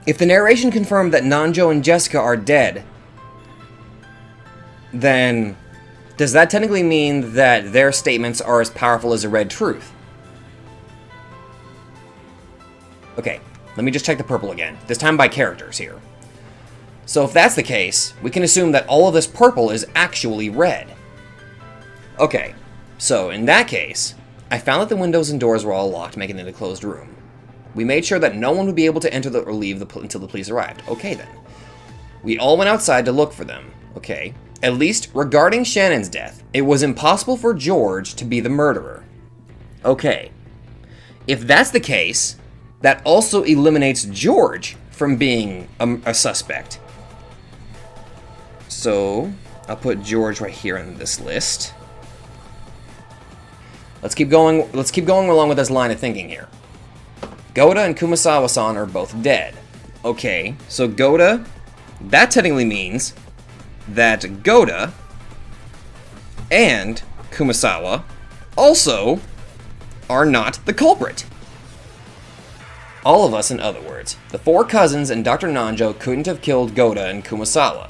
If the narration confirmed that Nanjo and Jessica are dead, then does that technically mean that their statements are as powerful as a red truth? Okay, let me just check the purple again, this time by characters here. So if that's the case, we can assume that all of this purple is actually red. Okay, so in that case, I found that the windows and doors were all locked, making it a closed room. We made sure that no one would be able to enter or leave until the police arrived. Okay then. We all went outside to look for them. Okay. At least, regarding Shannon's death, it was impossible for George to be the murderer. Okay. If that's the case, that also eliminates George from being a suspect. So, I'll put George right here on this list. Let's keep going along with this line of thinking here. Goda and Kumasawa-san are both dead. Okay, so Goda, that technically means that Goda and Kumasawa also are not the culprit. All of us, in other words. The four cousins and Dr. Nanjo couldn't have killed Goda and Kumasawa.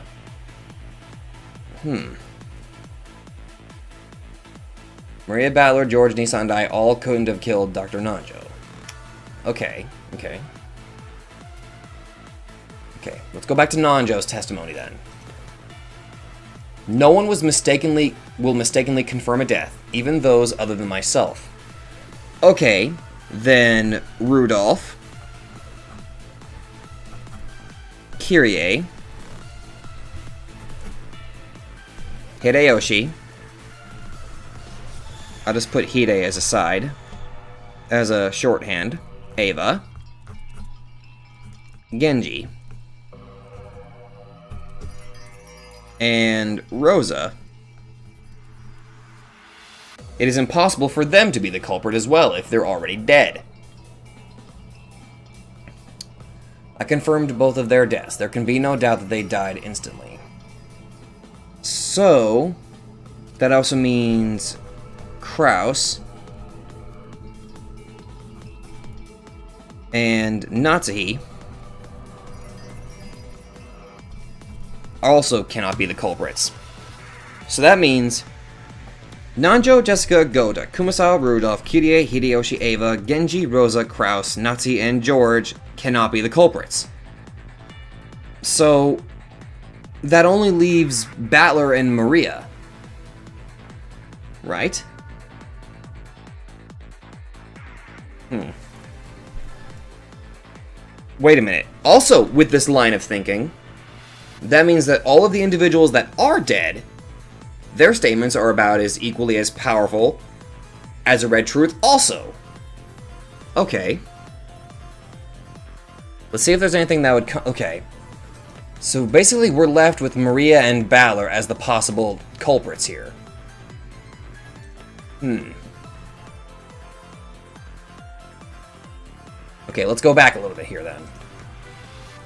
Maria Ballard, George Nisandai all couldn't have killed Dr. Nanjo. Okay. Okay, let's go back to Nanjo's testimony then. No one will mistakenly confirm a death, even those other than myself. Okay, then Rudolph, Kyrie, Hideyoshi. I'll just put Hide as a side, as a shorthand. Eva, Genji, and Rosa. It is impossible for them to be the culprit as well if they're already dead. I confirmed both of their deaths. There can be no doubt that they died instantly. So, that also means Kraus and Natsuhi also cannot be the culprits. So that means Nanjo, Jessica, Goda, Kumasawa, Rudolph, Kirie, Hideyoshi, Eva, Genji, Rosa, Kraus, Natsuhi, and George cannot be the culprits. So that only leaves Battler and Maria, right? Wait a minute. Also, with this line of thinking, that means that all of the individuals that are dead, their statements are about as equally as powerful as a red truth also. Okay. Let's see if there's anything that would okay. So basically we're left with Maria and Battler as the possible culprits here. Okay, let's go back a little bit here then.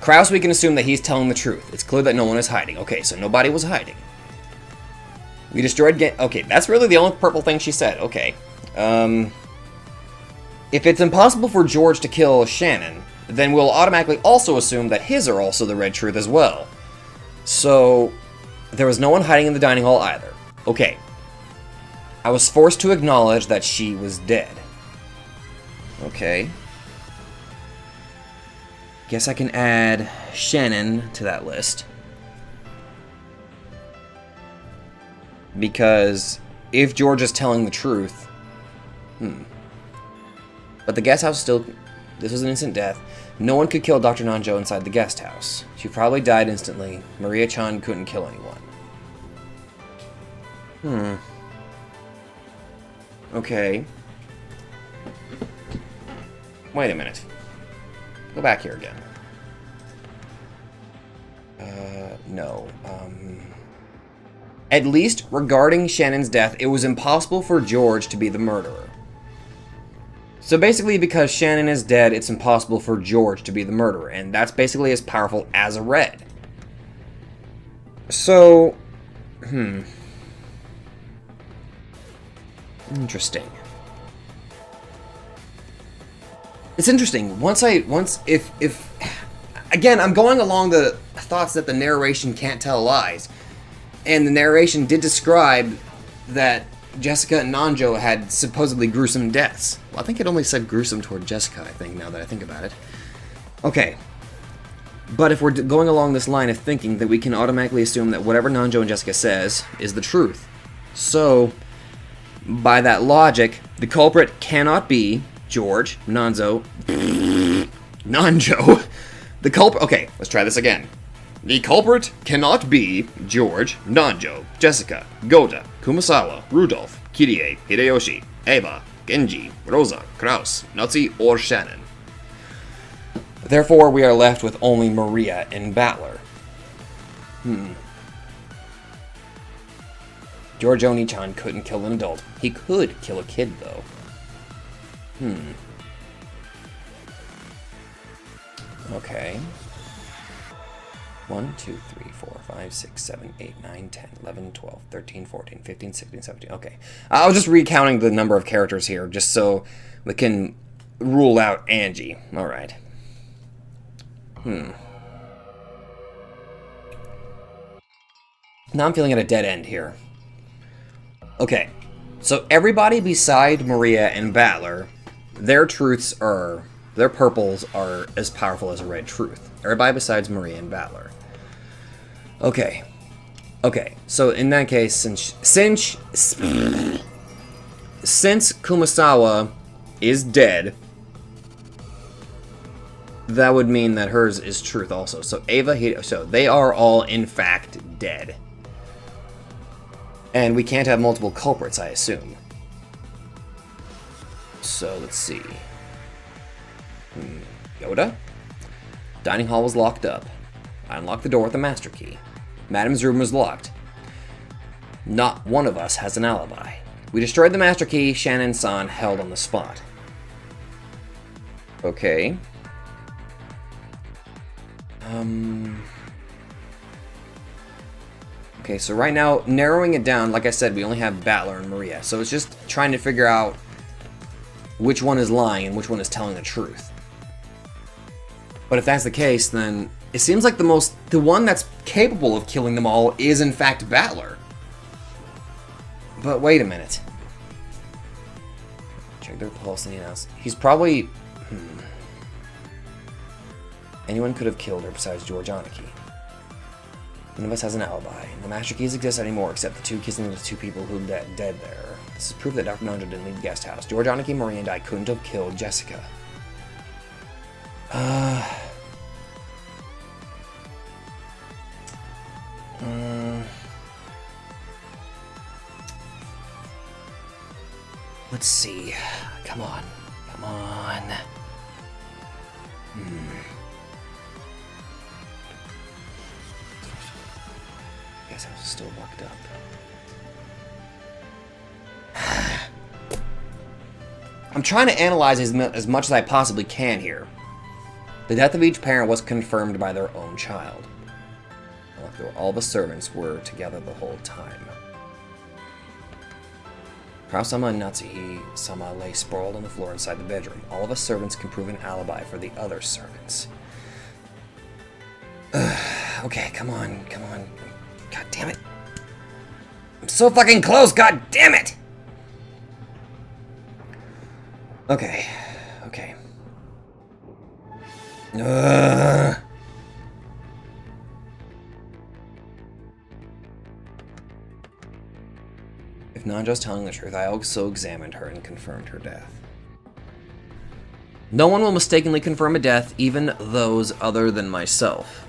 Kraus, we can assume that he's telling the truth. It's clear that no one is hiding. Okay, so nobody was hiding. We destroyed okay, that's really the only purple thing she said. Okay. If it's impossible for George to kill Shannon, then we'll automatically also assume that his are also the red truth as well. So, there was no one hiding in the dining hall either. Okay. I was forced to acknowledge that she was dead. Okay. Guess I can add Shannon to that list. Because if George is telling the truth... But the guest house still... This was an instant death. No one could kill Dr. Nanjo inside the guest house. She probably died instantly. Maria-chan couldn't kill anyone. Okay. Wait a minute. Go back here again. No. At least, regarding Shannon's death, it was impossible for George to be the murderer. So basically, because Shannon is dead, it's impossible for George to be the murderer, and that's basically as powerful as a red. So... Interesting. It's interesting. If again, I'm going along the thoughts that the narration can't tell lies, and the narration did describe that Jessica and Nanjo had supposedly gruesome deaths. Well, I think it only said gruesome toward Jessica, I think, now that I think about it. Okay. But if we're going along this line of thinking, that we can automatically assume that whatever Nanjo and Jessica says is the truth. So, by that logic, the culprit cannot be George, Nanjo. The culprit... Okay, let's try this again. The culprit cannot be George, Nanjo, Jessica, Goda, Kumasawa, Rudolph, Kirie, Hideyoshi, Eva, Genji, Rosa, Kraus, Natsuhi, or Shannon. Therefore, we are left with only Maria and Battler. George Oni-chan couldn't kill an adult. He could kill a kid, though. Okay. 1, 2, 3, 4, 5, 6, 7, 8, 9, 10, 11, 12, 13, 14, 15, 16, 17. Okay. I was just recounting the number of characters here, just so we can rule out Angie. Alright. Now I'm feeling at a dead end here. Okay. So everybody beside Maria and Battler, their truths are... Their purples are as powerful as a red truth. Everybody besides Maria and Battler. Okay. Okay, so in that case, since Kumasawa is dead, that would mean that hers is truth also. So Ava, so they are all in fact dead. And we can't have multiple culprits, I assume. So let's see. Yoda? Dining hall was locked up. I unlocked the door with the master key. Madam's room was locked. Not one of us has an alibi. We destroyed the master key Shannon-san held on the spot. Okay. Okay, so right now, narrowing it down, like I said, we only have Battler and Maria. So it's just trying to figure out which one is lying and which one is telling the truth. But if that's the case, then it seems like the one that's capable of killing them all is in fact Battler. But wait a minute. Check their pulse, anything else. He's probably... Anyone could have killed her besides George Aniki. None of us has an alibi. No master keys exist anymore except the two kissing the two people who dead there. This is proof that Dr. Nanja didn't leave the guest house. George Aniki, Maria, and I couldn't have killed Jessica. Let's see. Come on. Come on. Guess I was still locked up. I'm trying to analyze as much as I possibly can here. The death of each parent was confirmed by their own child. All the servants were together the whole time. Prao-sama and Natsuhi-sama lay sprawled on the floor inside the bedroom. All of us servants can prove an alibi for the other servants. Okay, come on, come on. God damn it. I'm so fucking close, god damn it! Okay, okay. If Nanja's telling the truth, I also examined her and confirmed her death. No one will mistakenly confirm a death, even those other than myself.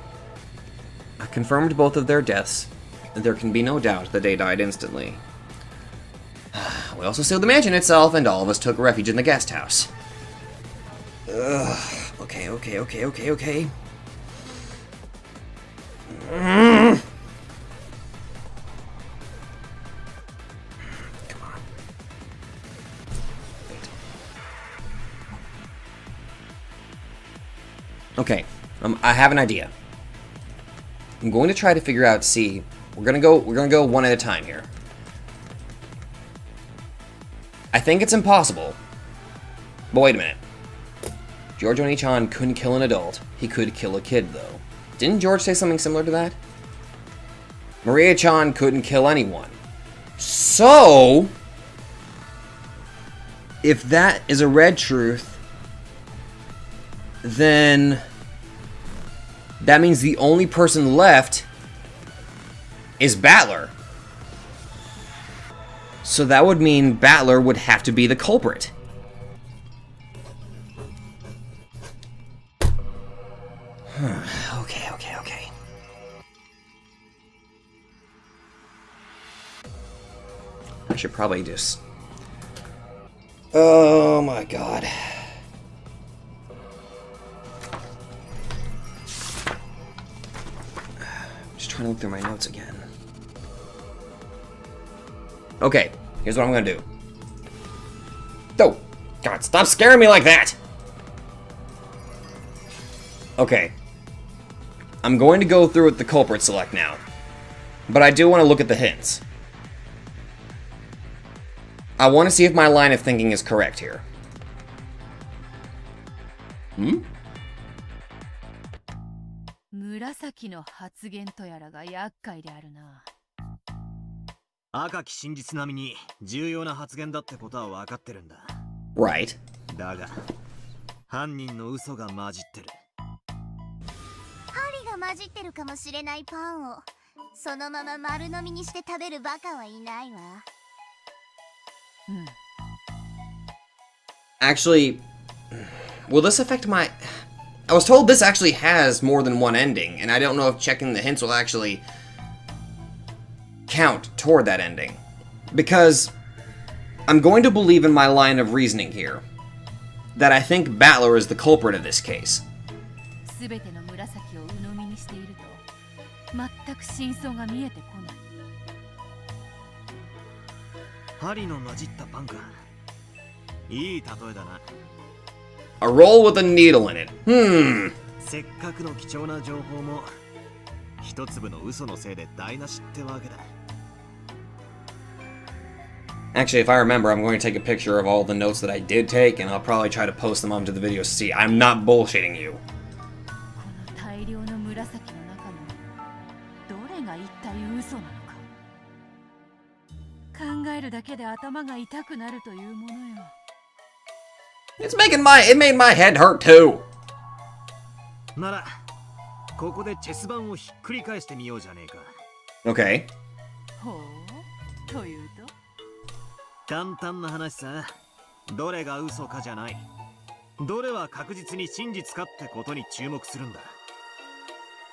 I confirmed both of their deaths, and there can be no doubt that they died instantly. We also sealed the mansion itself, and all of us took refuge in the guest house. Okay. Come on. Wait. Okay, I have an idea. I'm going to try to figure out, we're gonna go one at a time here. I think it's impossible. But wait a minute. George Oni-chan couldn't kill an adult. He could kill a kid, though. Didn't George say something similar to that? Maria-chan couldn't kill anyone. So, if that is a red truth, then that means the only person left is Battler. So that would mean Battler would have to be the culprit. Okay. I should probably just... Oh my god. Just trying to look through my notes again. Okay, here's what I'm gonna do. Oh, God, stop scaring me like that! Okay. I'm going to go through with the culprit select now. But I do want to look at the hints. I want to see if my line of thinking is correct here. Hmm? 紫の発言とやらが厄介であるな。赤き真実並みに重要な発言だってことは分かってるんだ。Right. だが、犯人の嘘が混じってる。針が混じってるかもしれないパンをそのまま丸飲みにして食べるバカはいないわ。Actually, will this affect my... I was told this actually has more than one ending, and I don't know if checking the hints will actually count toward that ending. Because I'm going to believe in my line of reasoning here, that I think Battler is the culprit of this case. すべての紫を鵜呑みにしていると全く真相が見えてこない。針の混じったパンか。いい例えだな。A roll with a needle in it. せっかくの貴重な情報も一粒の嘘のせいで台無しってわけだ。Actually, if I remember, I'm going to take a picture of all the notes that I did take, and I'll probably try to post them onto the video to see. I'm not bullshitting you. この大量の紫の中のどれが一体嘘なのか。考えるだけで頭が痛くなるというものよ。It made my head hurt too. なら、ここでチェス盤をひっくり返してみようじゃねえか。Okay. ほう、というと簡単な話さ。どれが嘘かじゃない。どれは確実に真実かってことに注目するんだ。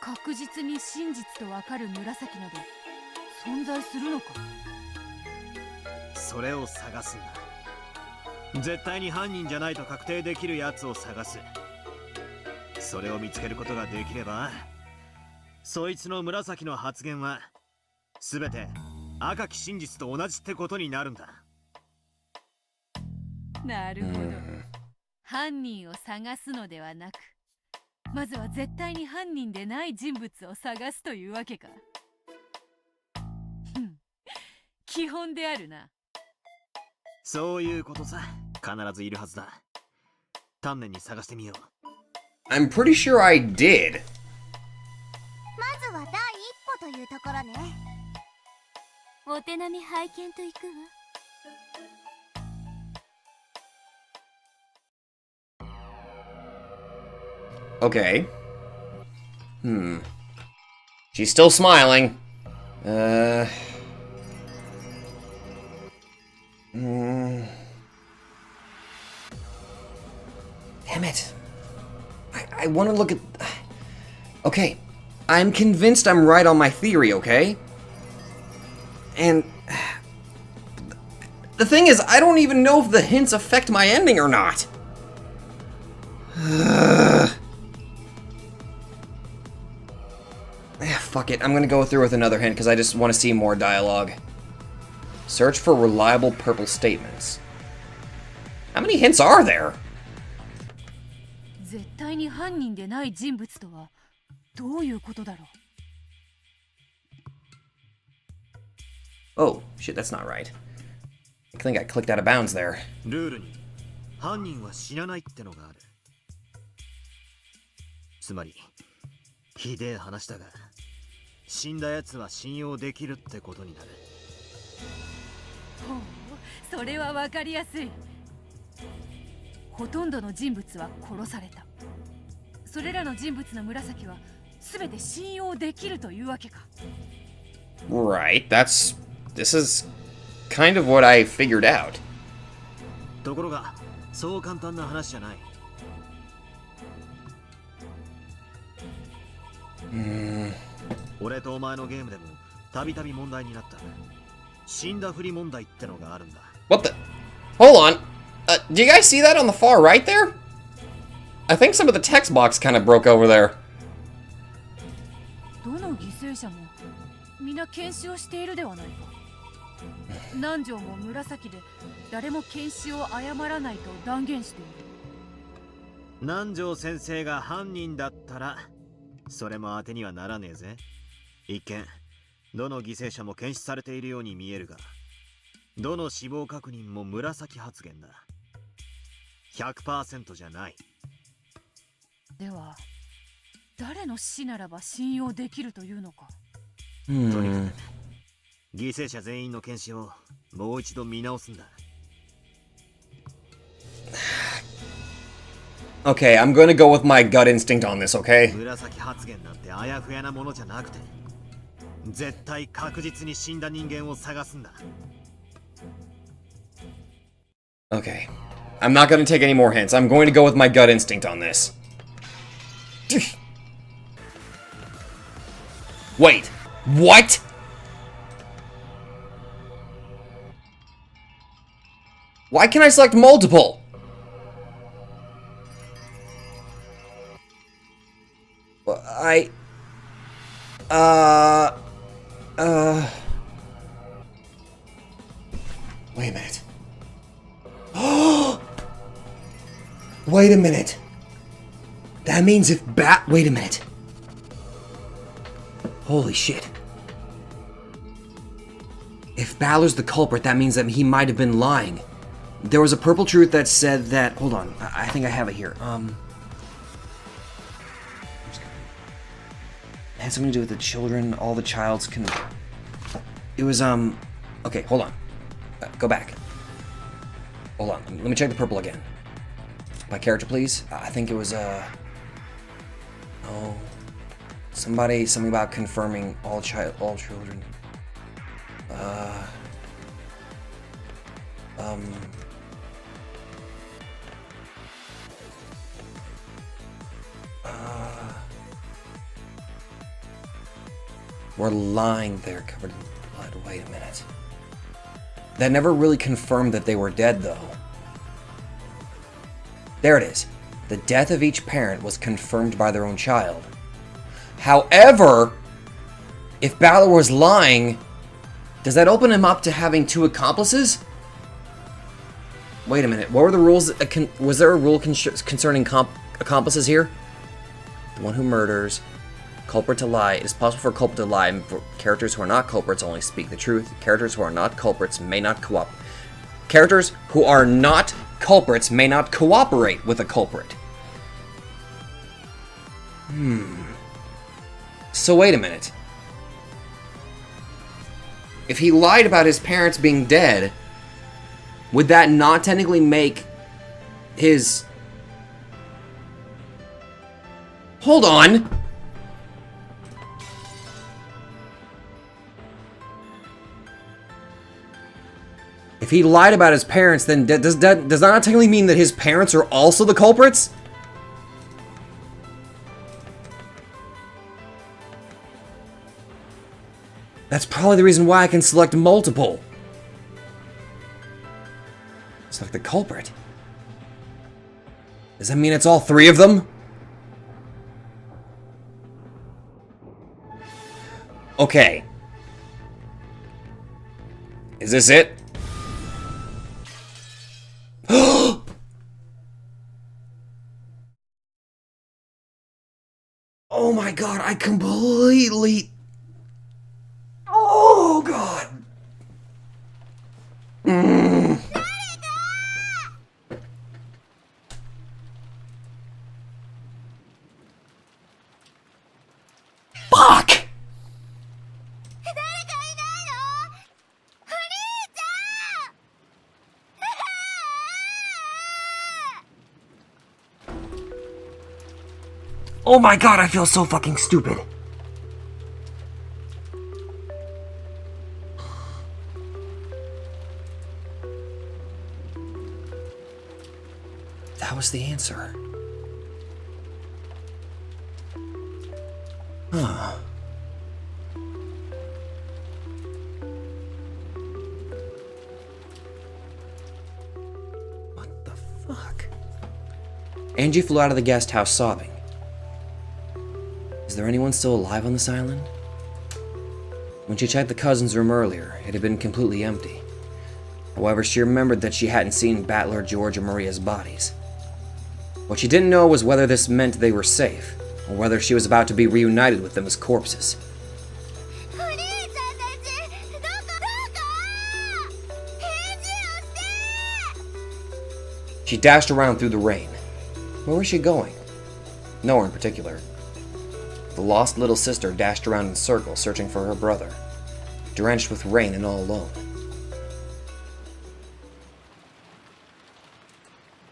確実に真実とわかる紫など存在するのか。それを探すんだ。絶対に犯人じゃないと確定できるやつを探す。それを見つけることができれば、そいつの紫の発言は全て赤き真実と同じってことになるんだ。なるほど。犯人を探すのではなく、まずは絶対に犯人でない人物を探すというわけか。基本であるな。そういうことさ。必ずいるはずだ。丹念に探してみよう。I'm pretty sure I did. まずは第一歩というところね。お手並み拝見といくわ。Okay. She's still smiling. Damn it. I want to look at... Okay. I'm convinced I'm right on my theory, okay? And... The thing is, I don't even know if the hints affect my ending or not. Fuck it, I'm gonna go through with another hint because I just want to see more dialogue. Search for reliable purple statements. How many hints are there? 絶対に犯人でない人物とはどういうことだろう。 Oh, shit, that's not right. I think I clicked out of bounds there. ルールに犯人は死なないってのがある。つまりひでえ話だが、死んだやつは信用できるってことになる。ほう、それはわかりやすい。ほとんどの人物は殺された。それらの人物の紫は全て信用できるというわけか。 Right, this is kind of what I figured out. ところが、そう簡単な話じゃない。俺とお前のゲームでもたびたび問題になった死んだふり問題ってのがあるんだ。 What the? Hold on. Do you guys see that on the far right there? I think some of the text box kind of broke over there. どの犠牲者も皆検視をしているではないか。南條も紫で誰も検視を誤らないと断言している。南條先生が犯人だったらそれも当てにはならねえぜ。一見どの犠牲者も検視されているように見えるが、どの死亡確認も紫発言だ。100% じゃない。では誰の死ならば信用できるというのか。とにかく犠牲者全員の検視をもう一度見直すんだ。Okay, I'm gonna go with my gut instinct on this, okay? 紫発言なんてあやふやなものじゃなくて、絶対確実に死んだ人間を探すんだ。Okay. I'm not going to take any more hints. I'm going to go with my gut instinct on this. Wait. What? Why can't I select multiple? Wait a minute. Wait a minute. That means if wait a minute. Holy shit. If Balor's the culprit, that means that he might have been lying. There was a purple truth that said that... Hold on. I think I have it here. It had something to do with the children. All the childs can... It was, Okay, hold on. Go back. Hold on. Let me check the purple again. My character, please. I think it was, Oh. Something about confirming all children. We're lying there covered in blood. Wait a minute. That never really confirmed that they were dead, though. There it is. The death of each parent was confirmed by their own child. However, if Balor was lying, does that open him up to having two accomplices? Wait a minute. What were the rules? Was there a rule concerning accomplices here? The one who murders. Culprit to lie. It is possible for a culprit to lie. Characters who are not culprits only speak the truth. Characters who are not culprits may not cooperate. Characters who are not culprits may not cooperate with a culprit. So wait a minute. If he lied about his parents being dead, would that not technically make his... Hold on! If he lied about his parents, then does that not technically mean that his parents are also the culprits? That's probably the reason why I can select multiple. Select the culprit. Does that mean it's all three of them? Okay. Is this it? Oh my god, I completely... Oh god! Fuck! Oh my god, I feel so fucking stupid. That was the answer. Huh. What the fuck? Angie flew out of the guest house sobbing. Is there anyone still alive on this island? When she checked the cousin's room earlier, it had been completely empty. However, she remembered that she hadn't seen Battler, George, or Maria's bodies. What she didn't know was whether this meant they were safe, or whether she was about to be reunited with them as corpses. She dashed around through the rain. Where was she going? Nowhere in particular. The lost little sister dashed around in circles, searching for her brother, drenched with rain and all alone.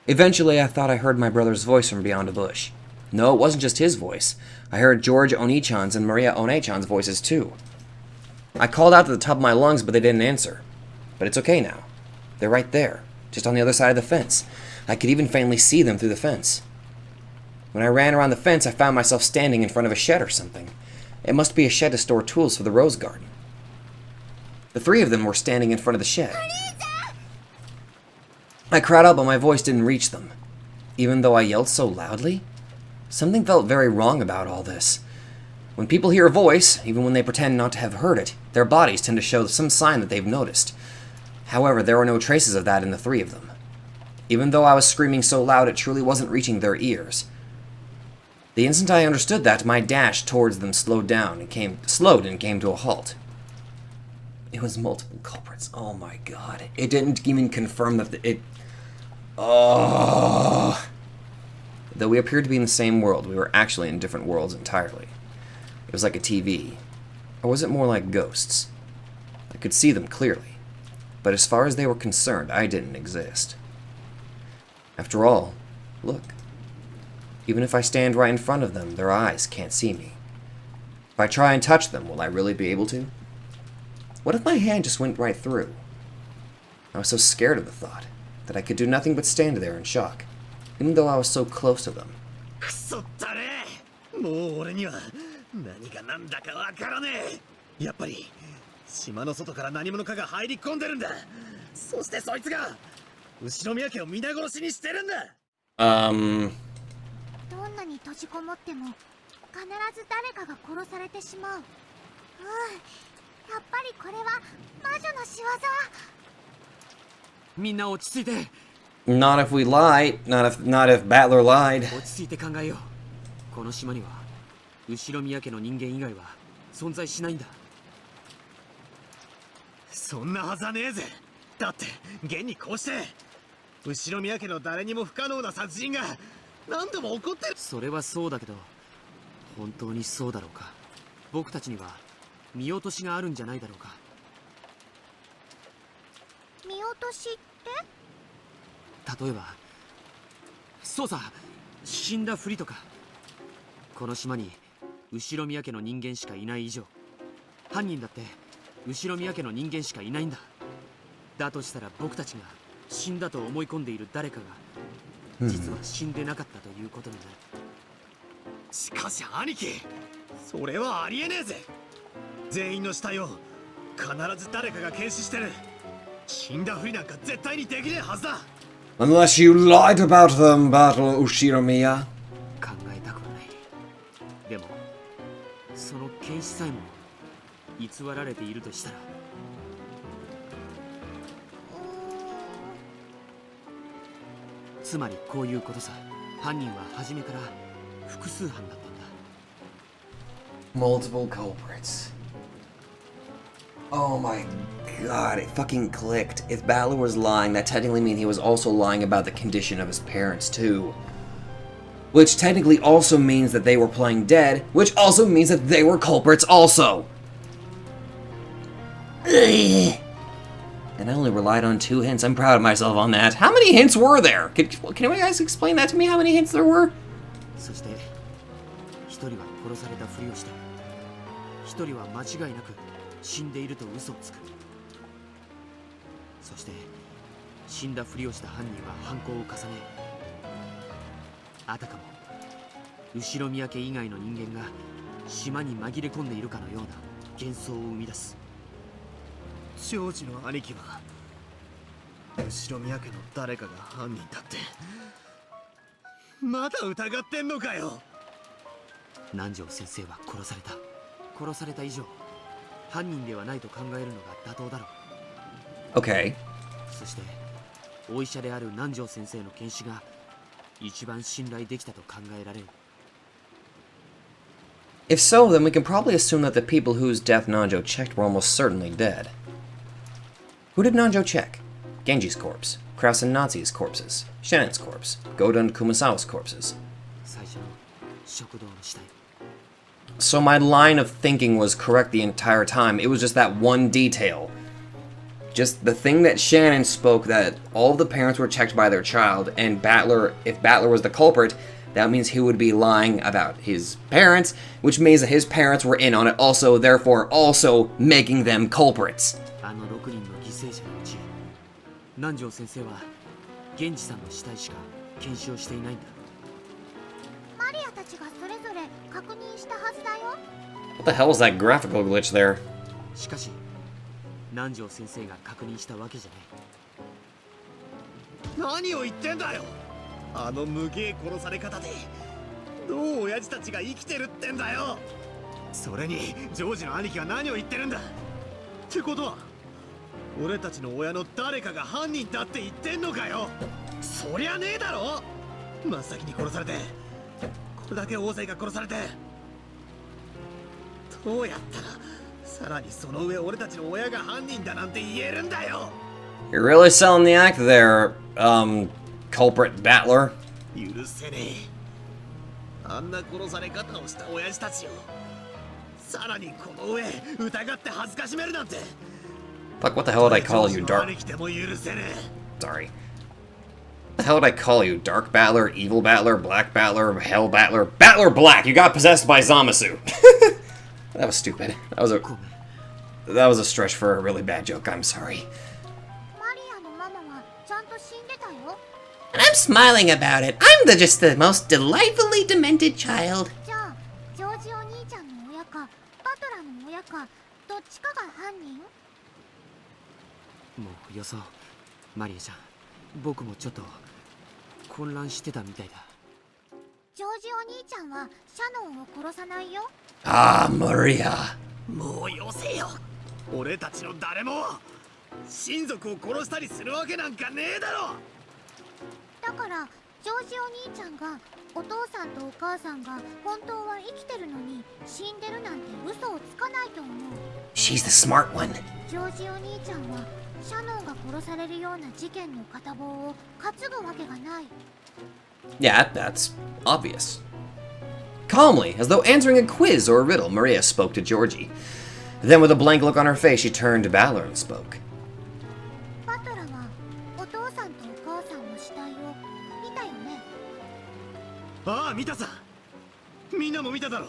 Eventually, I thought I heard my brother's voice from beyond a bush. No, it wasn't just his voice. I heard George Onichan's and Maria Onechan's voices too. I called out to the top of my lungs, but they didn't answer. But it's okay now. They're right there, just on the other side of the fence. I could even faintly see them through the fence. When I ran around the fence, I found myself standing in front of a shed or something. It must be a shed to store tools for the rose garden. The three of them were standing in front of the shed. I cried out, but my voice didn't reach them. Even though I yelled so loudly, something felt very wrong about all this. When people hear a voice, even when they pretend not to have heard it, their bodies tend to show some sign that they've noticed. However, there were no traces of that in the three of them. Even though I was screaming so loud, it truly wasn't reaching their ears. The instant I understood that, my dash towards them slowed and came to a halt. It was multiple culprits. Oh my god. It didn't even confirm that it... Oh. Though we appeared to be in the same world, we were actually in different worlds entirely. It was like a TV. Or was it more like ghosts? I could see them clearly. But as far as they were concerned, I didn't exist. After all, look. Even if I stand right in front of them, their eyes can't see me. If I try and touch them, will I really be able to? What if my hand just went right through? I was so scared of the thought that I could do nothing but stand there in shock, even though I was so close to them. Not if we lie. Not if Battler lied. 落ち着いて考えよう。この島には後ろ宮家の人間以外は存在しないんだ。そんなはずはねえぜ。だって現にこうして後ろ宮家の誰にも不可能な殺人が何度も起こってる。それはそうだけど、本当にそうだろうか。僕たちには見落としがあるんじゃないだろうか。見落としって？例えばそうさ、死んだふりとか。この島に後ろ宮家の人間しかいない以上、犯人だって後ろ宮家の人間しかいないんだ。だとしたら僕たちが死んだと思い込んでいる誰かが実は死んでなかったということになる。しかし兄貴、それはありえねえぜ。全員の死体を必ず誰かが検視してる。死んだふりなんか絶対にできねえはずだ。Unless you lied about them, Battle Ushiromiya. 考えたくはない。でもその検視さえも偽られているとしたら。つまりこういうことさ。犯人は初めから複数犯だったんだ。 Multiple culprits. Oh my god, it fucking clicked. If Battler was lying, that technically means he was also lying about the condition of his parents too. Which technically also means that they were playing dead, which also means that they were culprits also. Ugh. And I only relied on 2 hints. I'm proud of myself on that. How many hints were there? Can you guys explain that to me? How many hints there were? そして一人は殺されたふりをして、一人は間違いなく死んでいると嘘をつく。そして死んだふりをした犯人は犯行を重ね、あたかも後ろ宮家以外の人間が島に紛れ込んでいるかのような幻想を生み出す。ジョージの兄貴は後ろ宮家の誰かが犯人だってまだ疑ってんのかよ。南條先生は殺された。殺された以上犯人ではないと考えるのが妥当だろう。 Okay. そしてお医者である南條先生の検視が一番信頼できたと考えられる。 If so, then we can probably assume that the people whose death Nanjo checked were almost certainly dead. Who did Nanjo check? Genji's corpse, Kraus and Nazi's corpses, Shannon's corpse, Goda and Kumasawa's corpses. 最初の食堂の死体。 So my line of thinking was correct the entire time. It was just that one detail. Just the thing that Shannon spoke, that all the parents were checked by their child, and Battler, if Battler was the culprit, that means he would be lying about his parents, which means that his parents were in on it also, therefore also making them culprits. あの6人の犠牲者のうち、南條先生は源氏さんの死体しか検証していないんだ。マリアたちがそれぞれ確認したはずだよ。 What the hell was that graphical glitch there? しかし南條先生が確認したわけじゃない。何を言ってんだよ。あの無芸殺され方でどう親父たちが生きてるってんだよ。それにジョージの兄貴は何を言ってるんだ。ってことは俺たちの親の誰かが犯人だって言ってんのかよ。そりゃねえだろ。真っ先に殺されてこれだけ大勢が殺されて、どうやったらさらにその上俺たちの親が犯人だなんて言えるんだよ。 You're really selling the act there, culprit battler. 許せねえ。あんな殺され方をした親父たちをさらにこの上疑って恥ずかしめるなんて。 Fuck, what the hell did I call you, Dark? 兄貴でも許せねえ。 Sorry. What the hell did I call you? Dark Battler, Evil Battler, Black Battler, Hell Battler? Battler Black! You got possessed by Zamasu! That was stupid. That was a stretch for a really bad joke. I'm sorry. マリアのママはちゃんと死んでたよ。 And I'm smiling about it. I'm just the most delightfully demented child. じゃあジョージお兄ちゃんの親かバトラの親かどっちかが犯人？もうよそう。マリアちゃん、僕もちょっと混乱してたみたいだ。ジョージお兄ちゃんはシャノンを殺さないよ。 Ah, Maria. もうよせよ。俺たちの誰も親族を殺したりするわけなんかねえだろ。だからジョージお兄ちゃんがお父さんとお母さんが本当は生きてるのに死んでるなんて嘘をつかないと思う。 She's the smart one. ジョージお兄ちゃんはシャノンが殺されるような事件の片棒を担ぐわけがない。 Yeah, that's obvious. Calmly, as though answering a quiz or a riddle, Maria spoke to Georgie. Then, with a blank look on her face, she turned to Battler and spoke. バトラはお父さんとお母さんの死体を見たよね。ああ、見たさ。みんなも見ただろ。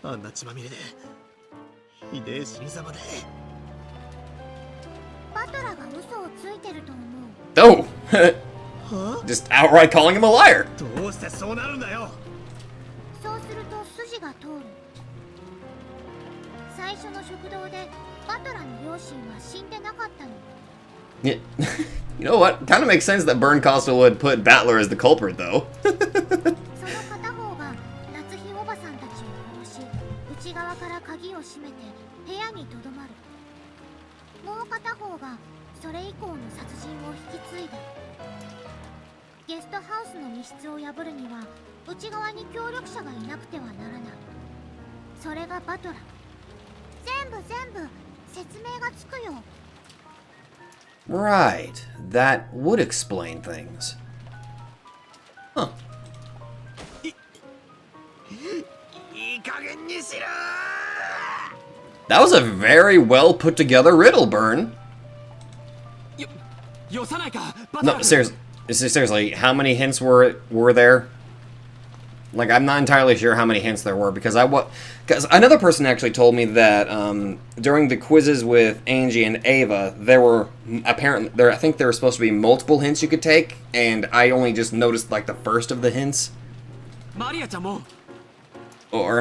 あんな血まみれでひでえ死に様で。バトラが嘘をついてると思う。 Oh! Just outright calling him a liar! どうしてそうなるんだよ。そうすると筋が通る。最初の食堂でバトラの両親は死んでなかったの。 Yeah. You know what? Kind of makes sense that Bernkastel would put Battler as the culprit, though. その片方が夏日おばさんたちを殺し、内側から鍵を閉めて部屋にとどまる。もう片方がそれ以降の殺人を引き継いだ。ゲストハウスの密室を破るには内側に協力者がいなくてはならない。それがバトラ。全部説明がつくよ。 Right. That would explain things. Huh. いい加減にしろ。 That was a very well put together riddle, Burn. よさないか、バトラ。 No, seriously, how many hints were there? Like, I'm not entirely sure how many hints there were, because another person actually told me that during the quizzes with Angie and Ava, there were I think there were supposed to be multiple hints you could take, and I only just noticed like the first of the hints. マリアちゃんも。 Or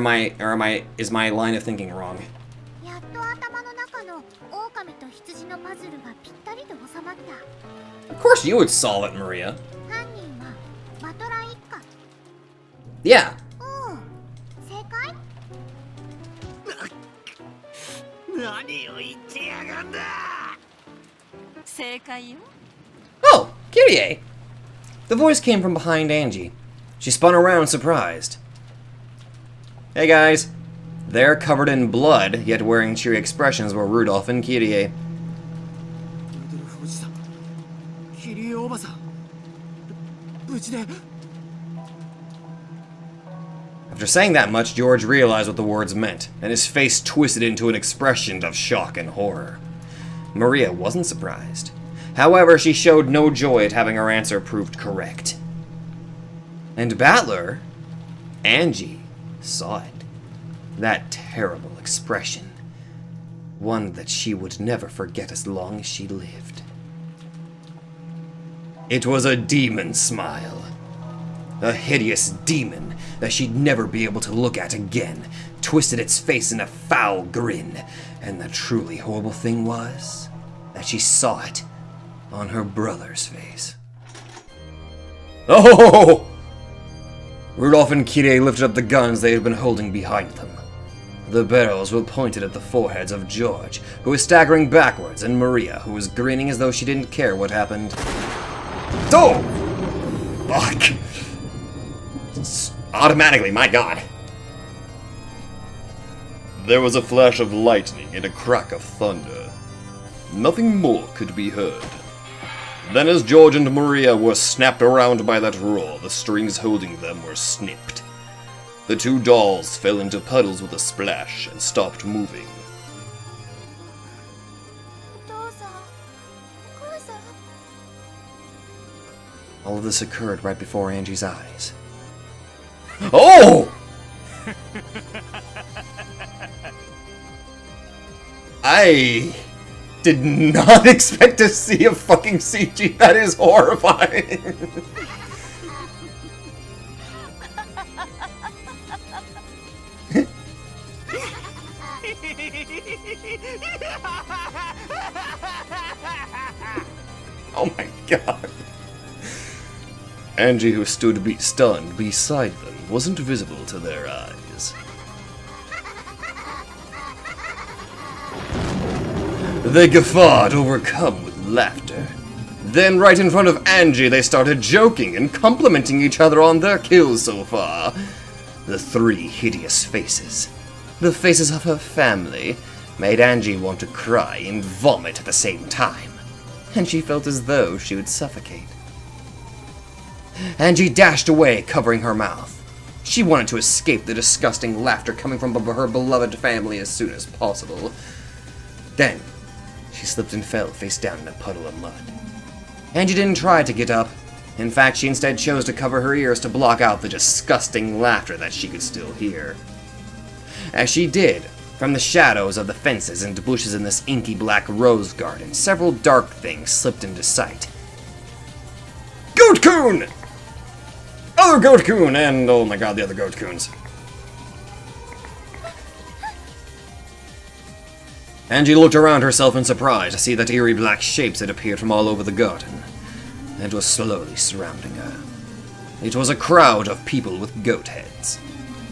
is my line of thinking wrong? やっと頭の中の狼と羊のパズルがぴったりと収まった。 Of course you would solve it, Maria. 犯人はバトラ一家。 Yeah. おう、正解？何を言ってやがんだ。正解よ。 Oh, Kyrie! The voice came from behind Angie. She spun around, surprised. Hey guys. They're covered in blood, yet wearing cheery expressions were Rudolph and Kyrie. ルドルフおじさん、キリエおばさん、無事で。 After saying that much, George realized what the words meant, and his face twisted into an expression of shock and horror. Maria wasn't surprised. However, she showed no joy at having her answer proved correct. And Battler, Angie, saw it. That terrible expression. One that she would never forget as long as she lived. It was a demon smile. A hideous demon that she'd never be able to look at again twisted its face in a foul grin, and the truly horrible thing was that she saw it on her brother's face. Oh! Rudolph and Kirie lifted up the guns they had been holding behind them. The barrels were pointed at the foreheads of George, who was staggering backwards, and Maria, who was grinning as though she didn't care what happened. Oh! Fuck! Automatically, my god. There was a flash of lightning and a crack of thunder. Nothing more could be heard. Then as George and Maria were snapped around by that roar, the strings holding them were snipped. The two dolls fell into puddles with a splash and stopped moving. All of this occurred right before Angie's eyes. Oh! I did not expect to see a fucking CG. That is horrifying. Oh my god. Angie, who stood stunned beside them, wasn't visible to their eyes. They guffawed, overcome with laughter. Then, right in front of Angie, they started joking and complimenting each other on their kills so far. The three hideous faces, the faces of her family, made Angie want to cry and vomit at the same time, and she felt as though she would suffocate. Angie dashed away, covering her mouth. She wanted to escape the disgusting laughter coming from her beloved family as soon as possible. Then, she slipped and fell face down in a puddle of mud. Angie didn't try to get up. In fact, she instead chose to cover her ears to block out the disgusting laughter that she could still hear. As she did, from the shadows of the fences and bushes in this inky black rose garden, several dark things slipped into sight. Goat-kun! Other Goat-kun, and oh my god, the other Goat-kuns. Angie looked around herself in surprise to see that eerie black shapes had appeared from all over the garden, and was slowly surrounding her. It was a crowd of people with goat heads.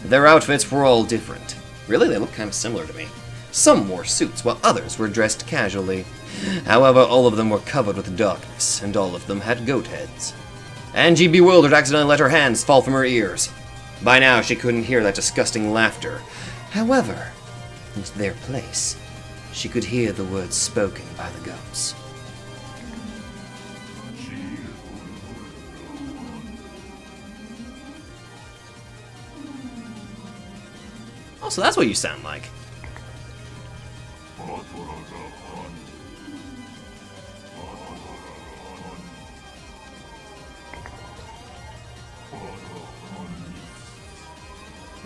Their outfits were all different. Really, they looked kind of similar to me. Some wore suits, while others were dressed casually. However, all of them were covered with darkness, and all of them had goat heads. Angie, bewildered, accidentally let her hands fall from her ears. By now, she couldn't hear that disgusting laughter. However, in their place, she could hear the words spoken by the goats. Oh, so that's what you sound like.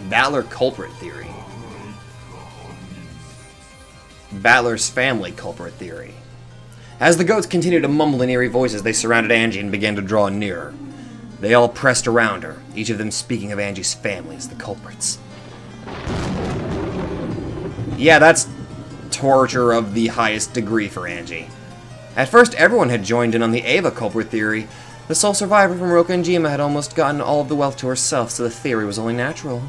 Battler culprit theory. Battler's family culprit theory. As the goats continued to mumble in eerie voices, they surrounded Angie and began to draw nearer. They all pressed around her, each of them speaking of Angie's family as the culprits. Yeah, that's torture of the highest degree for Angie. At first, everyone had joined in on the Ava culprit theory. The sole survivor from Rokanjima had almost gotten all of the wealth to herself, so the theory was only natural.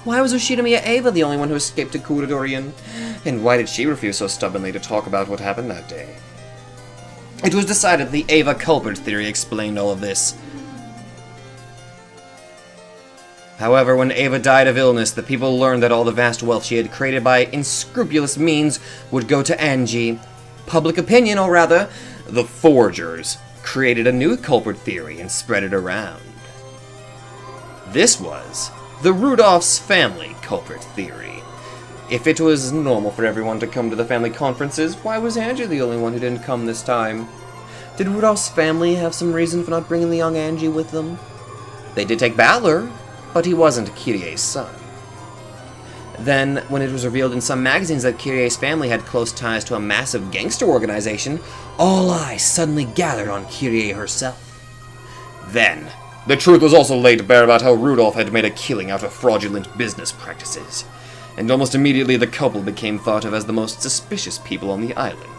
Why was Ushidamiya Ava the only one who escaped to Kurodorian? And why did she refuse so stubbornly to talk about what happened that day? It was decided the Ava culprit theory explained all of this. However, when Ava died of illness, the people learned that all the vast wealth she had created by unscrupulous means would go to Angie. Public opinion, or rather, the forgers, created a new culprit theory and spread it around. This was the Rudolph's family culprit theory. If it was normal for everyone to come to the family conferences, why was Angie the only one who didn't come this time? Did Rudolph's family have some reason for not bringing the young Angie with them? They did take Battler, but he wasn't Kirie's son. Then, when it was revealed in some magazines that Kirie's family had close ties to a massive gangster organization, all eyes suddenly gathered on Kirie herself. Then, the truth was also laid to bear about how Rudolph had made a killing out of fraudulent business practices, and almost immediately the couple became thought of as the most suspicious people on the island.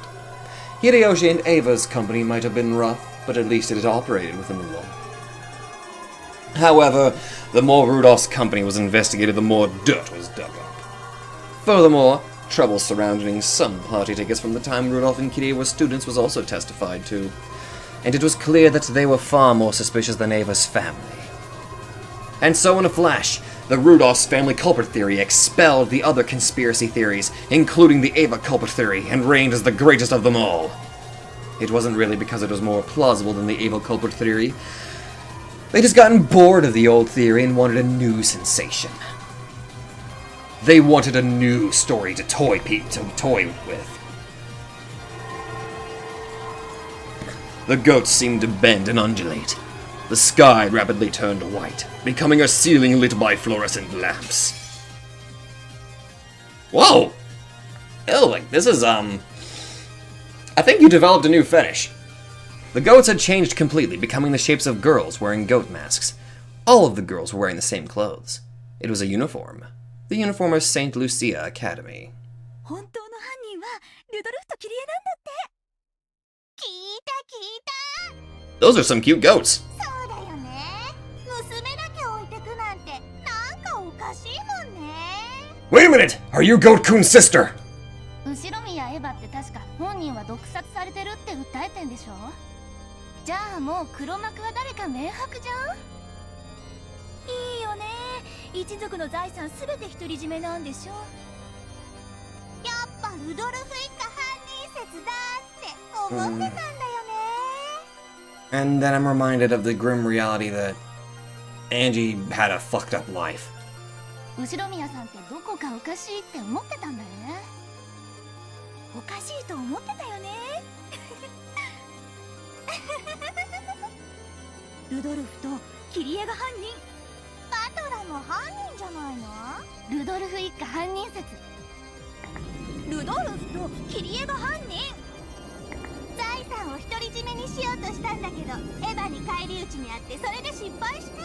Hideyoshi and Ava's company might have been rough, but at least it had operated within the law. However, the more Rudolph's company was investigated, the more dirt was dug up. Furthermore, trouble surrounding some party tickets from the time Rudolph and Kirie were students was also testified to, and it was clear that they were far more suspicious than Ava's family. And so in a flash, the Rudolph's family culprit theory expelled the other conspiracy theories, including the Ava culprit theory, and reigned as the greatest of them all. It wasn't really because it was more plausible than the Ava culprit theory. They'd just gotten bored of the old theory and wanted a new sensation. They wanted a new story to toy with. The goats seemed to bend and undulate. The sky rapidly turned white, becoming a ceiling lit by fluorescent lamps. Whoa! Elwing, this is, I think you developed a new fetish. The goats had changed completely, becoming the shapes of girls wearing goat masks. All of the girls were wearing the same clothes. It was a uniform. The uniform of St. Lucia Academy. Those are some cute goats. Wait a minute! Are you Goat-kun's sister? 後ろ宮エヴァって確か本人は毒殺されてるって訴えてんでしょ。じゃあもう黒幕は誰か明白じゃん。いいよね。一族の財産すべて独り占めなんでしょ。やっぱルドルフ一家犯人説だって思ってたんだよね。And then I'm reminded of the grim reality that Angie had a fucked up life. 後ろ宮さんってどこかおかしいって思ってたんだよね。おかしいと思ってたよね。ルドルフとキリエが犯人。バトラも犯人じゃないの？ルドルフ一家犯人説。ルドルフとキリエが犯人。財産を独り占めにしようとしたんだけど、エヴァに返り討ちにあってそれで失敗して。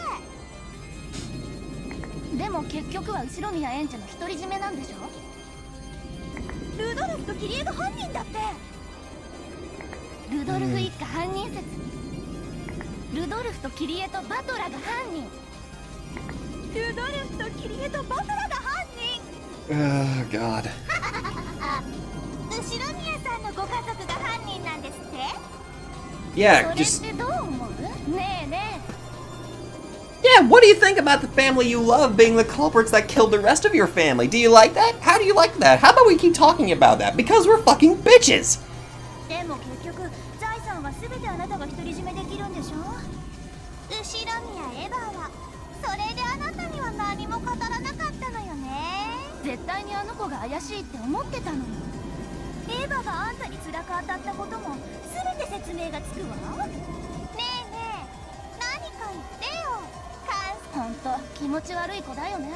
でも結局は後宮園児の独り占めなんでしょ。ルドルフとキリエが犯人だって。ルドルフ一家犯人説。ルドルフとキリエとバトラが犯人。ルドルフとキリエとバトラが犯人。Oh, God. 後宮さんのご家族が犯人なんですって？ Yeah, それ just... ってどう思う？ねえねえ。 Yeah, what do you think about the family you love being the culprits that killed the rest of your family? Do you like that? How do you like that? How about we keep talking about that? Because we're fucking bitches! でも結局財産は全てあなたが独り占めできるんでしょ。後宮エヴァはそれであなたには何も語らなかったのよね。絶対にあの子が怪しいって思ってたのよ。エヴァがあんたに辛く当たったことも全て説明がつくわ。ねえねえ、何か言ってよ。ほんと気持ち悪い子だよね。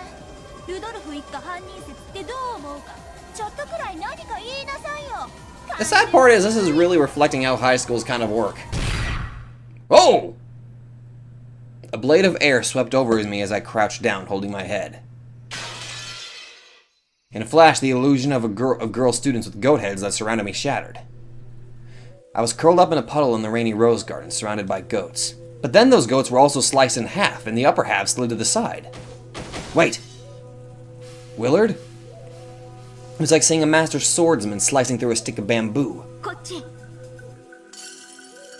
ルドルフ一家犯人説ってどう思うか。ちょっとくらい何か言いなさいよ。 The sad part is, this is really reflecting how high schools kind of work. Oh! A blade of air swept over me as I crouched down, holding my head. In a flash, the illusion of girl students with goat heads that surrounded me shattered. I was curled up in a puddle in the rainy rose garden, surrounded by goats. But then those goats were also sliced in half, and the upper half slid to the side. Wait. Willard? It was like seeing a master swordsman slicing through a stick of bamboo.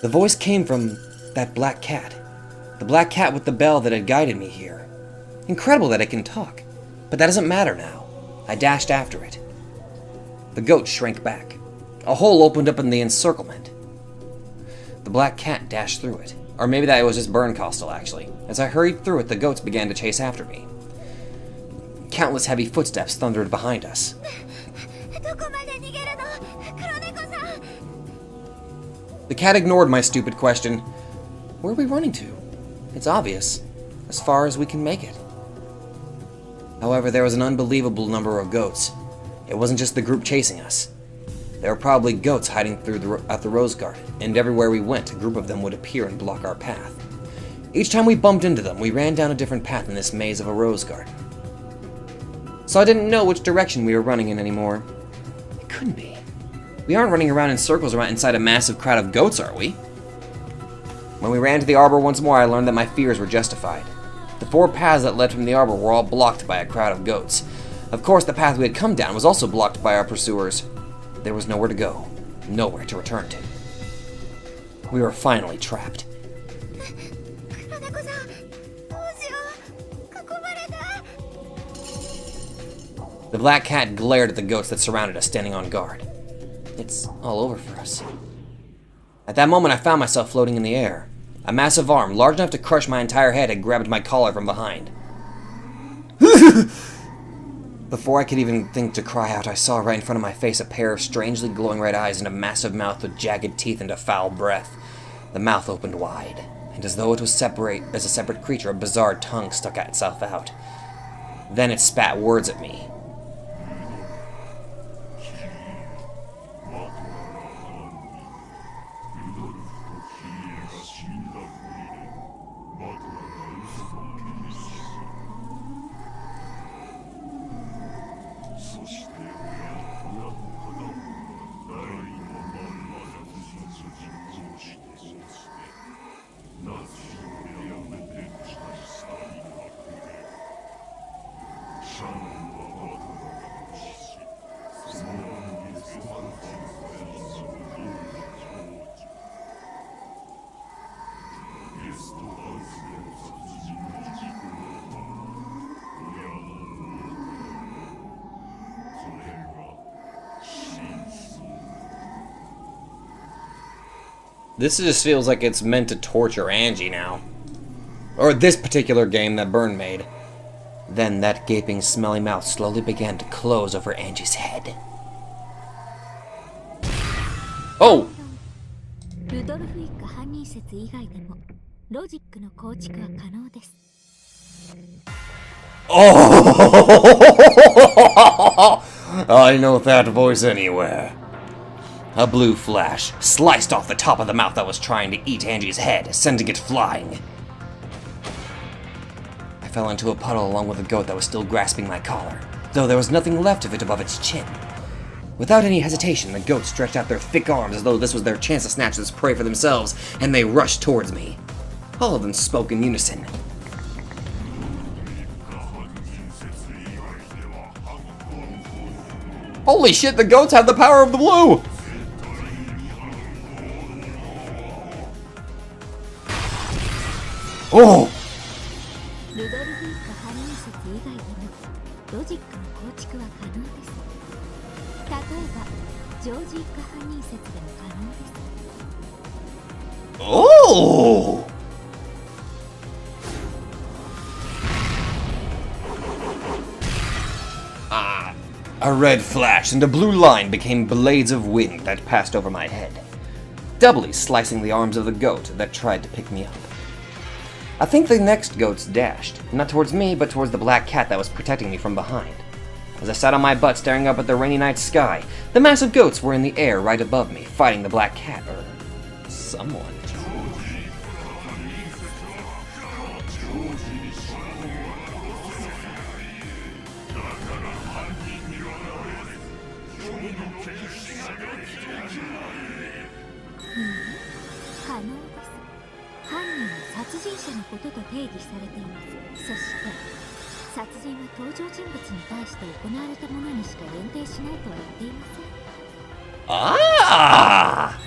The voice came from that black cat. The black cat with the bell that had guided me here. Incredible that it can talk. But that doesn't matter now. I dashed after it. The goat shrank back. A hole opened up in the encirclement. The black cat dashed through it. Or maybe that was just burn costal, actually. As I hurried through it, the goats began to chase after me. Countless heavy footsteps thundered behind us. The cat ignored my stupid question. Where are we running to? It's obvious. As far as we can make it. However, there was an unbelievable number of goats. It wasn't just the group chasing us. There were probably goats hiding at the rose garden, and everywhere we went, a group of them would appear and block our path. Each time we bumped into them, we ran down a different path in this maze of a rose garden. So I didn't know which direction we were running in anymore. It couldn't be. We aren't running around in circles around inside a massive crowd of goats, are we? When we ran to the arbor once more, I learned that my fears were justified. The 4 paths that led from the arbor were all blocked by a crowd of goats. Of course, the path we had come down was also blocked by our pursuers. There was nowhere to go, nowhere to return to. We were finally trapped. The black cat glared at the goats that surrounded us, standing on guard. It's all over for us. At that moment, I found myself floating in the air. A massive arm, large enough to crush my entire head, had grabbed my collar from behind. Before I could even think to cry out, I saw right in front of my face a pair of strangely glowing red eyes and a massive mouth with jagged teeth and a foul breath. The mouth opened wide, and as though it was a separate creature, a bizarre tongue stuck itself out. Then it spat words at me. This just feels like it's meant to torture Angie now. Or this particular game that Byrne made. Then that gaping, smelly mouth slowly began to close over Angie's head. Oh! Oh! I know that voice anywhere. A blue flash sliced off the top of the mouth that was trying to eat Angie's head, sending it flying. I fell into a puddle along with a goat that was still grasping my collar, though there was nothing left of it above its chin. Without any hesitation, the goat stretched out their thick arms as though this was their chance to snatch this prey for themselves, and they rushed towards me. All of them spoke in unison. Holy shit, the goats have the power of the blue! Oh! Oh! A red flash and a blue line became blades of wind that passed over my head, doubly slicing the arms of the goat that tried to pick me up. I think the next goats dashed, not towards me, but towards the black cat that was protecting me from behind. As I sat on my butt staring up at the rainy night sky, the massive goats were in the air right above me, fighting the black cat, or someone. Ah!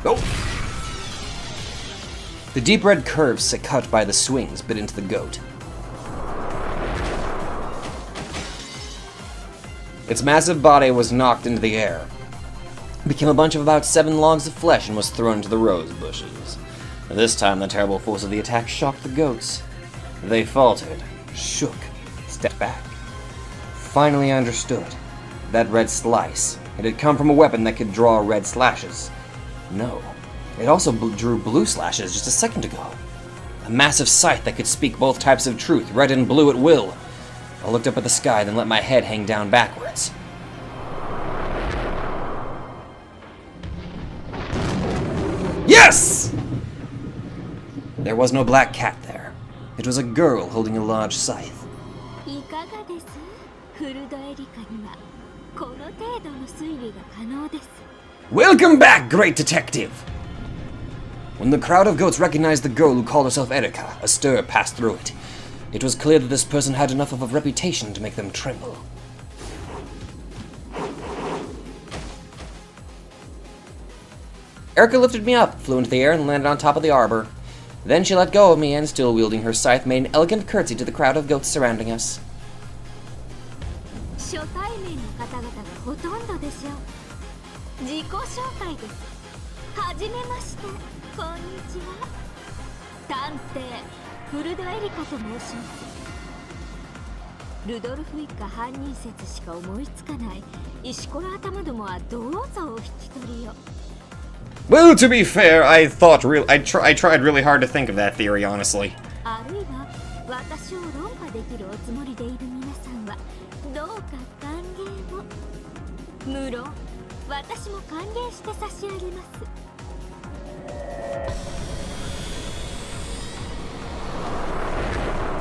Oh! The deep red curves cut by the swings bit into the goat. Its massive body was knocked into the air. It became a bunch of about 7 logs of flesh and was thrown into the rose bushes. This time the terrible force of the attack shocked the goats. They faltered, shook, stepped back. Finally I understood. That red slice, it had come from a weapon that could draw red slashes. No, it also drew blue slashes just a second ago. A massive scythe that could speak both types of truth, red and blue at will. I looked up at the sky, then let my head hang down backwards. Yes! There was no black cat there. It was a girl holding a large scythe. Welcome back, great detective! When the crowd of goats recognized the girl who called herself Erika, a stir passed through it. It was clear that this person had enough of a reputation to make them tremble. Erika lifted me up, flew into the air, and landed on top of the arbor. Then she let go of me and, still wielding her scythe, made an elegant curtsy to the crowd of goats surrounding us. Well, to be fair, I tried really hard to think of that theory, honestly.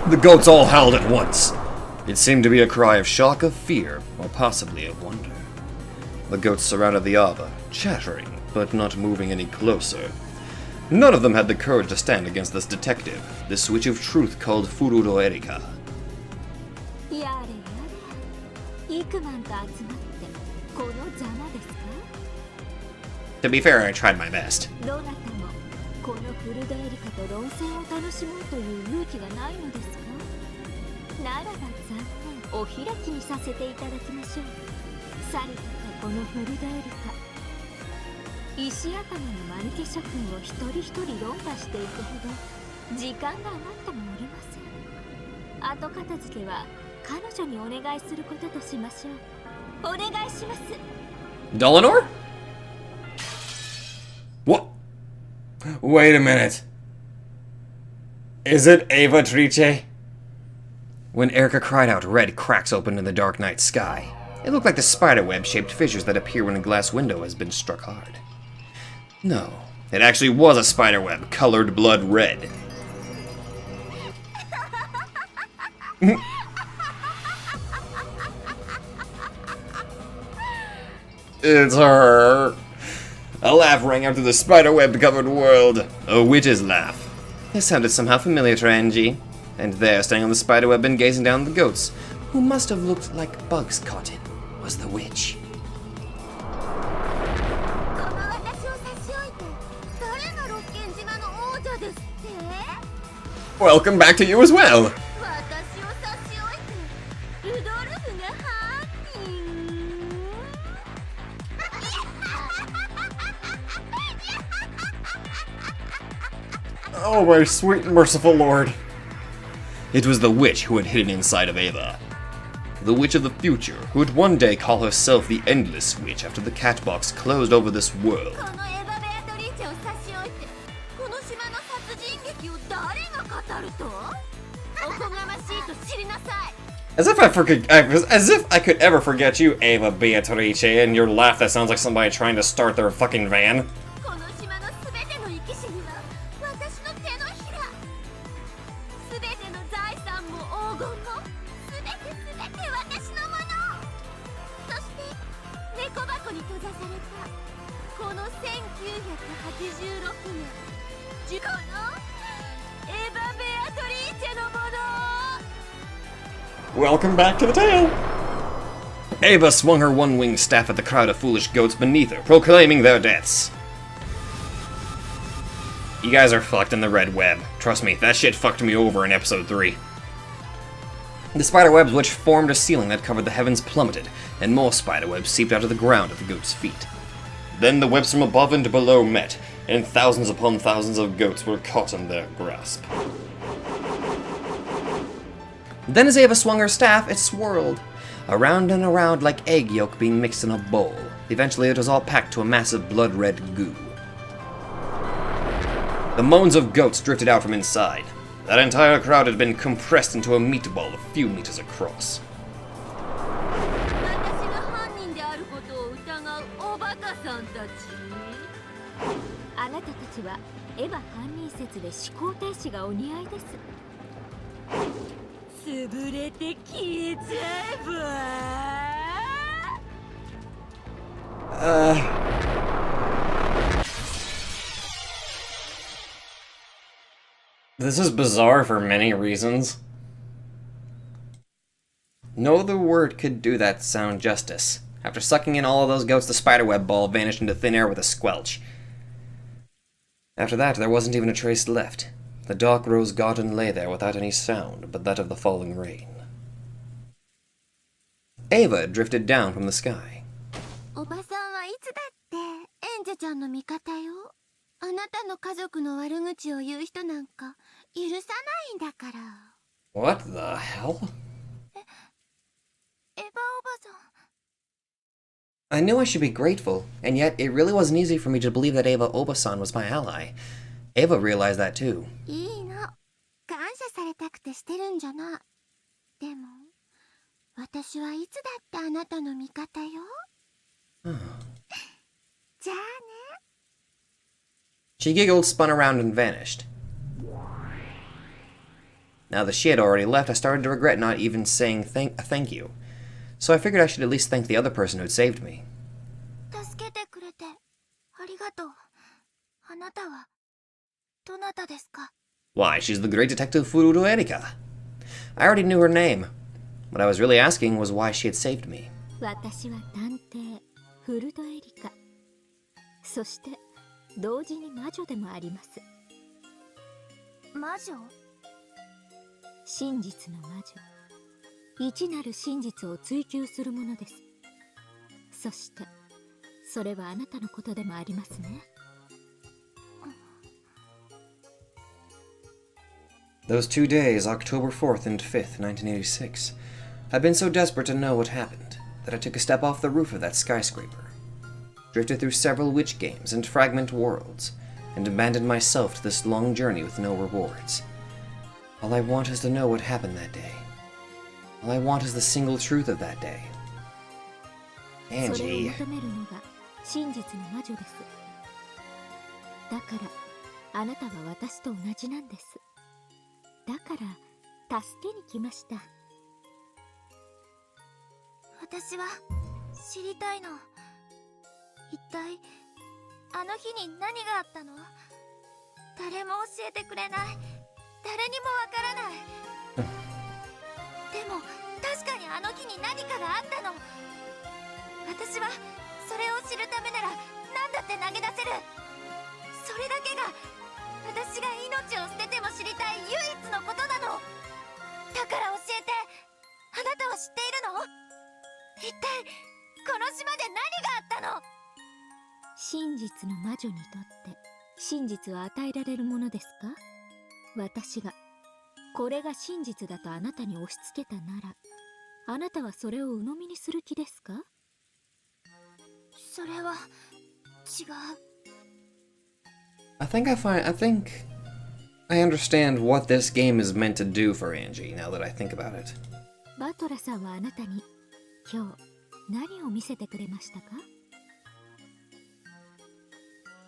The goats all howled at once. It seemed to be a cry of shock, of fear, or possibly of wonder. The goats surrounded the arbor, chattering, but not moving any closer. None of them had the courage to stand against this detective, this witch of truth called Fururo Erika. To be fair, I tried my best. Dolanor? What? Wait a minute. Is it Eva Trice? When Erika cried out, red cracks opened in the dark night sky. It looked like the spiderweb-shaped fissures that appear when a glass window has been struck hard. No, it actually was a spiderweb, colored blood red. It's her. A laugh rang out through the spiderweb-covered world. A witch's laugh. It sounded somehow familiar to Angie. And there, standing on the spiderweb and gazing down at the goats, who must have looked like bugs caught in, was the witch. Welcome back to you as well! Oh my sweet and merciful lord. It was the witch who had hidden inside of Eva. The witch of the future, who would one day call herself the Endless Witch after the cat box closed over this world. As if I could ever forget you, Eva Beatrice, and your laugh that sounds like somebody trying to start their fucking van. Welcome back to the tale! Eva swung her one-winged staff at the crowd of foolish goats beneath her, proclaiming their deaths. You guys are fucked in the red web. Trust me, that shit fucked me over in episode 3. The spiderwebs which formed a ceiling that covered the heavens plummeted, and more spiderwebs seeped out of the ground at the goats' feet. Then the webs from above and below met, and thousands upon thousands of goats were caught in their grasp. Then as Eva swung her staff, it swirled, around and around like egg yolk being mixed in a bowl. Eventually it was all packed to a massive blood-red goo. The moans of goats drifted out from inside. That entire crowd had been compressed into a meatball a few meters across. 私が犯人であることを疑うおバカさんたち。あなたたちはエヴァ犯人説で思考停止がお似合いです。潰れて消えちゃえば。This is bizarre for many reasons. No other word could do that sound justice. After sucking in all of those goats, the spiderweb ball vanished into thin air with a squelch. After that, there wasn't even a trace left. The dark rose garden lay there without any sound but that of the falling rain. Ava drifted down from the sky. おばさんはいつだってエンジェちゃんの味方よ。あなたの家族の悪口を言う人なんか許さないんだから。What the hell? エヴァおばさん。I knew I should be grateful, and yet it really wasn't easy for me to believe that Ava Obasan was my ally. Ava realized that too. いいの。感謝されたくてしてるんじゃない。でも、私はいつだってあなたの味方よ。じゃあね。She giggled, spun around, and vanished. Now that she had already left, I started to regret not even saying thank you. So I figured I should at least thank the other person who'd saved me. 助けてくれてありがとう。あなたはどなたですか? Why, she's the great detective Fururo Erika. I already knew her name. What I was really asking was why she had saved me. 私は探偵フルドエリカ。そして同時に魔女でもあります。魔女？真実の魔女。一なる真実を追求するものです。そしてそれはあなたのことでもありますね。Those 2 days, October 4th and 5th, 1986, I'd been so desperate to know what happened that I took a step off the roof of that skyscraper, drifted through several witch games and fragment worlds, and abandoned myself to this long journey with no rewards. All I want is to know what happened that day. All I want is the single truth of that day. それを Angie. 求めるのが真実の魔女です。だからあなたは私と同じなんです。だから助けに来ました。私は知りたいの。一体あの日に何があったの？誰も教えてくれない。誰にもわからない。でも確かにあの日に何かがあったの。私はそれを知るためなら何だって投げ出せる。それだけが私が命を捨てても知りたい唯一のことなの。だから教えて。あなたは知っているの？一体この島で何があったの？真実の魔女にとって真実は与えられるものですか？私がこれが真実だとあなたに押し付けたなら、あなたはそれを鵜呑みにする気ですか？それは違う。I think I understand what this game is meant to do for Angie, now that I think about it. バトラさんはあなたに今日何を見せてくれましたか？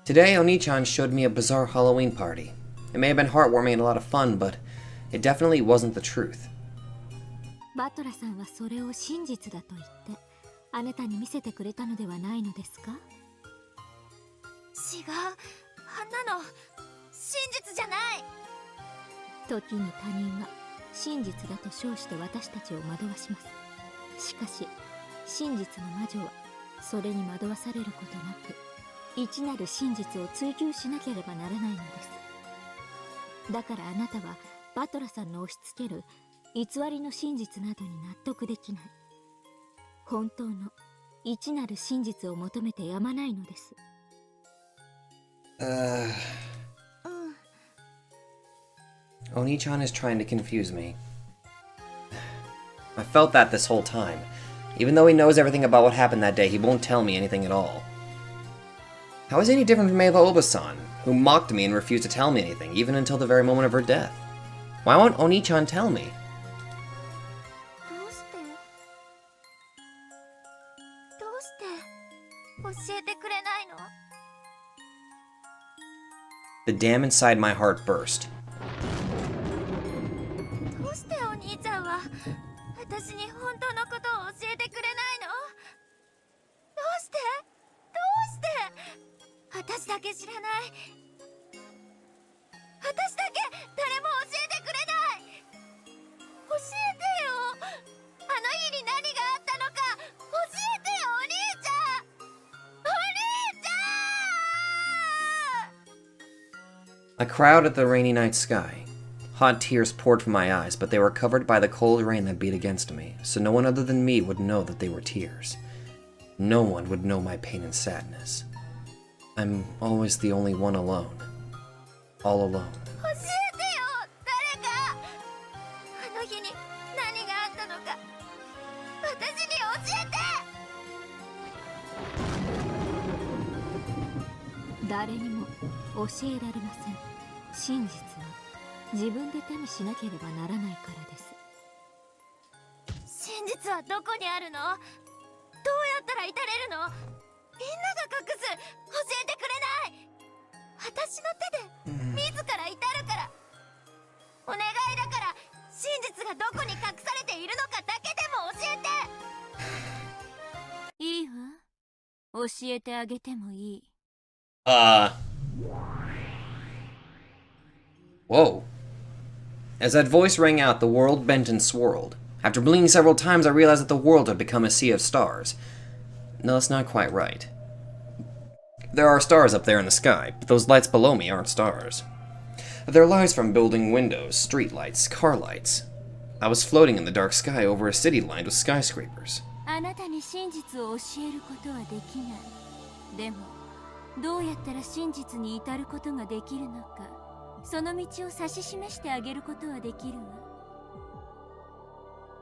Today, Oni-chan showed me a bizarre Halloween party. It may have been heartwarming and a lot of fun, but it definitely wasn't the truth. バトラさんはそれを真実だと言ってあなたに見せてくれたのではないのですか？違う。あんなの真実じゃない。時に他人は真実だと称して私たちを惑わします。しかし真実の魔女はそれに惑わされることなく一なる真実を追求しなければならないのです。だからあなたはバトラさんの押し付ける偽りの真実などに納得できない。本当の一なる真実を求めてやまないのです。Oni-chan is trying to confuse me. I felt that this whole time. Even though he knows everything about what happened that day, he won't tell me anything at all. How is he any different from Eva Obasan, who mocked me and refused to tell me anything, even until the very moment of her death? Why won't Oni-chan tell me? 教えてくれないの？ The dam inside my heart burst. どうしてお兄ちゃんは私に本当のことを教えてくれないの？どうして？どうして？私だけ知らない。私だけ誰も教えてくれない。教えてよ。あの日に何があったのか教えてよ、お兄ちゃん。お兄ちゃん。 I crowded at the rainy night sky. Hot tears poured from my eyes, but they were covered by the cold rain that beat against me, so no one other than me would know that they were tears. No one would know my pain and sadness. I'm always the only one alone. All alone. 教えてよ、誰か。あの日に何があったのか私に教えて。誰にも教えられません。真実は自分で手にしなければならないからです。真実はどこにあるの？どうやったら至れるの？みんなが隠す。教えてくれない。私の手で自ら至るから。お願いだから真実がどこに隠されているのかだけでも教えて。いいわ。教えてあげてもいい。Whoa. As that voice rang out, the world bent and swirled. After blinking several times, I realized that the world had become a sea of stars. No, that's not quite right. There are stars up there in the sky, but those lights below me aren't stars. They're lights from building windows, street lights, car lights. I was floating in the dark sky over a city lined with skyscrapers. あなたに真実を教えることはできない。でも、どうやったら真実に至ることができるのか、その道を指し示してあげることはできるわ。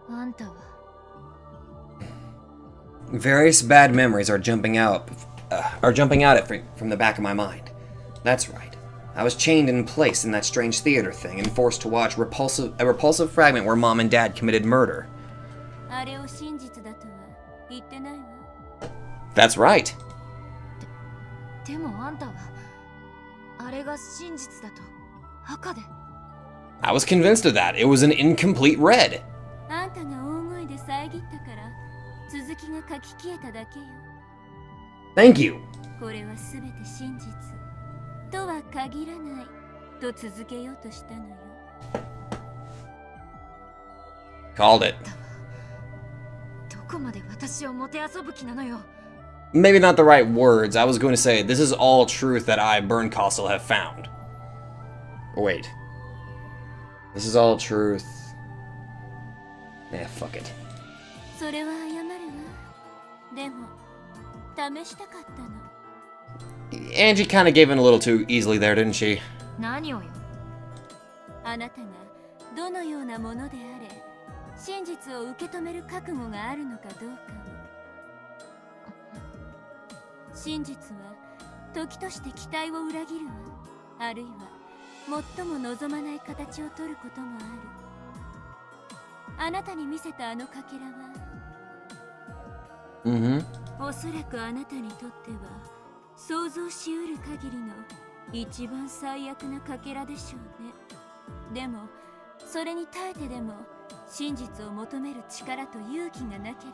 あんたは。Various bad memories are jumping out from the back of my mind. That's right. I was chained in place in that strange theater thing and forced to watch a repulsive fragment where Mom and Dad committed murder. あれを真実だとは言ってないわ。That's right. でもあんたはあれが真実だと赤で。I was convinced of that. It was an incomplete red. あんたが大声で遮ったから続きが書き消えただけよ。Thank you. これはすべて真実とは限らないと続けようとしたのよ。Called it. どこまで私をもてあそぶ気なのよ。 Maybe not the right words. I was going to say, this is all truth that I, Bernkastel, have found. Wait. This is all truth. Fuck it. それは謝るわ。でも、試したかったの。 Angie kind of gave in a little too easily there, didn't she? 何をよ。あなたがどのようなものであれ、真実を受け止める覚悟があるのかどうかを。真実は時として期待を裏切るわ。あるいは最も望まない形を取ることもある。あなたに見せたあのかけらは、おそらくあなたにとっては想像しうる限りの一番最悪なかけらでしょうね。でもそれに耐えてでも真実を求める力と勇気がなけれ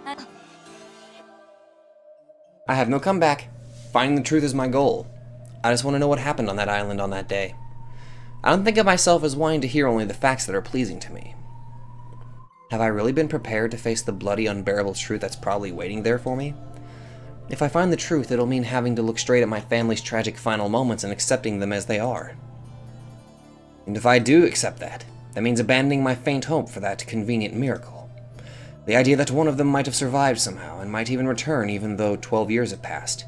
ば、I have no comeback. Finding the truth is my goal. I just want to know what happened on that island on that day. I don't think of myself as wanting to hear only the facts that are pleasing to me. Have I really been prepared to face the bloody, unbearable truth that's probably waiting there for me? If I find the truth, it'll mean having to look straight at my family's tragic final moments and accepting them as they are. And if I do accept that, that means abandoning my faint hope for that convenient miracle. The idea that one of them might have survived somehow, and might even return even though 12 years have passed.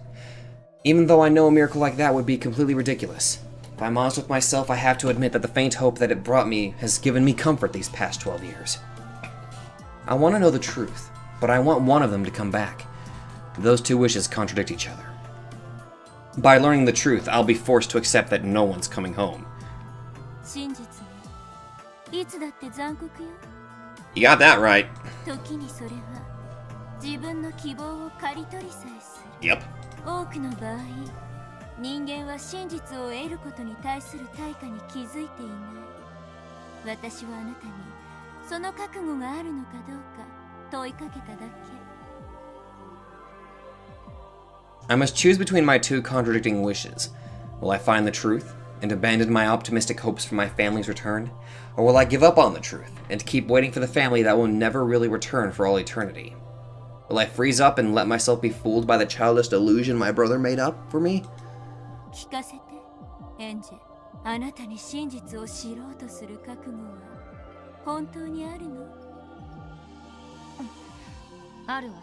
Even though I know a miracle like that would be completely ridiculous. If I'm honest with myself, I have to admit that the faint hope that it brought me has given me comfort these past 12 years. I want to know the truth, but I want one of them to come back. Those two wishes contradict each other. By learning the truth, I'll be forced to accept that no one's coming home. 真実はいつだって残酷よ。 You got that right. 時にそれは自分の希望を刈り取りさえする。 Yep. 多くの場合、人間は真実を得ることに対する対価に気づいていない。私はあなたにその覚悟があるのかどうか問いかけただけ。 I must choose between my two contradicting wishes. Will I find the truth and abandon my optimistic hopes for my family's return? Or will I give up on the truth and keep waiting for the family that will never really return for all eternity? Will I freeze up and let myself be fooled by the childish delusion my brother made up for me? 聞かせて、エンジェ。あなたに真実を知ろうとする覚悟は本当にあるの？あるわ。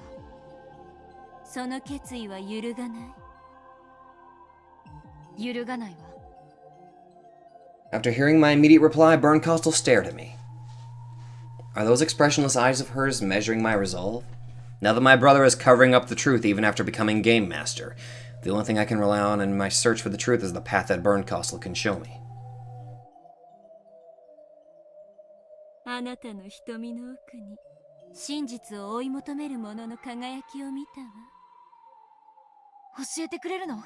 その決意は揺るがない。揺るがないわ。 After hearing my immediate reply, Bernkastel stared at me. Are those expressionless eyes of hers measuring my resolve? Now that my brother is covering up the truth even after becoming Game Master, the only thing I can rely on in my search for the truth is the path that Bernkastel can show me. あなたの瞳の奥に真実を追い求める者の輝きを見たわ。教えてくれるの？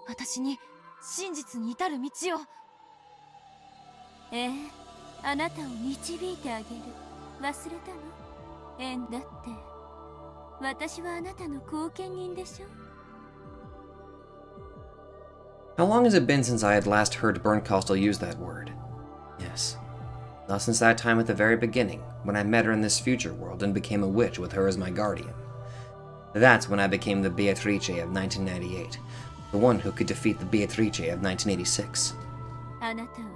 私に真実に至る道を。ええ、あなたを導いてあげる。忘れたの？エンだって。私はあなたの後見人でしょ。 How long has it been since I had last heard Bernkastel use that word? Yes. Not since that time at the very beginning, when I met her in this future world and became a witch with her as my guardian. That's when I became the Beatrice of 1998, the one who could defeat the Beatrice of 1986. あなたは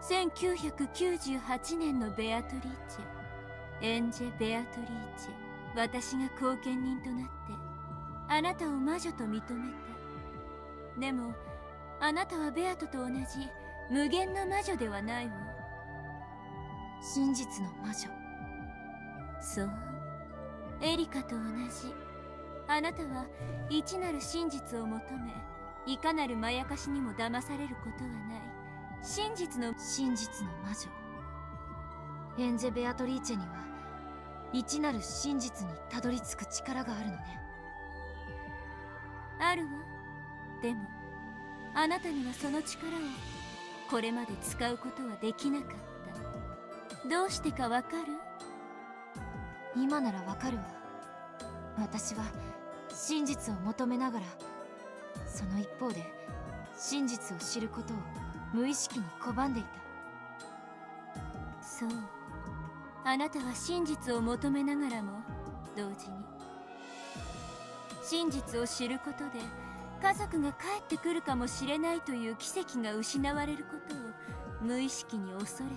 1998年のベアトリーチェ、エンジェ・ベアトリーチェ。私が後見人となってあなたを魔女と認めた。でもあなたはベアトと同じ無限の魔女ではないわ。真実の魔女。そう、エリカと同じ。あなたは一なる真実を求め、いかなるまやかしにも騙されることはない。真実の魔女。エンジェ・ベアトリーチェには一なる真実にたどり着く力があるのね。あるわ。でもあなたにはその力をこれまで使うことはできなかった。どうしてかわかる？今ならわかるわ。私は真実を求めながら、その一方で真実を知ることを無意識に拒んでいた。そう、あなたは真実を求めながらも同時に真実を知ることで家族が帰ってくるかもしれないという奇跡が失われることを無意識に恐れ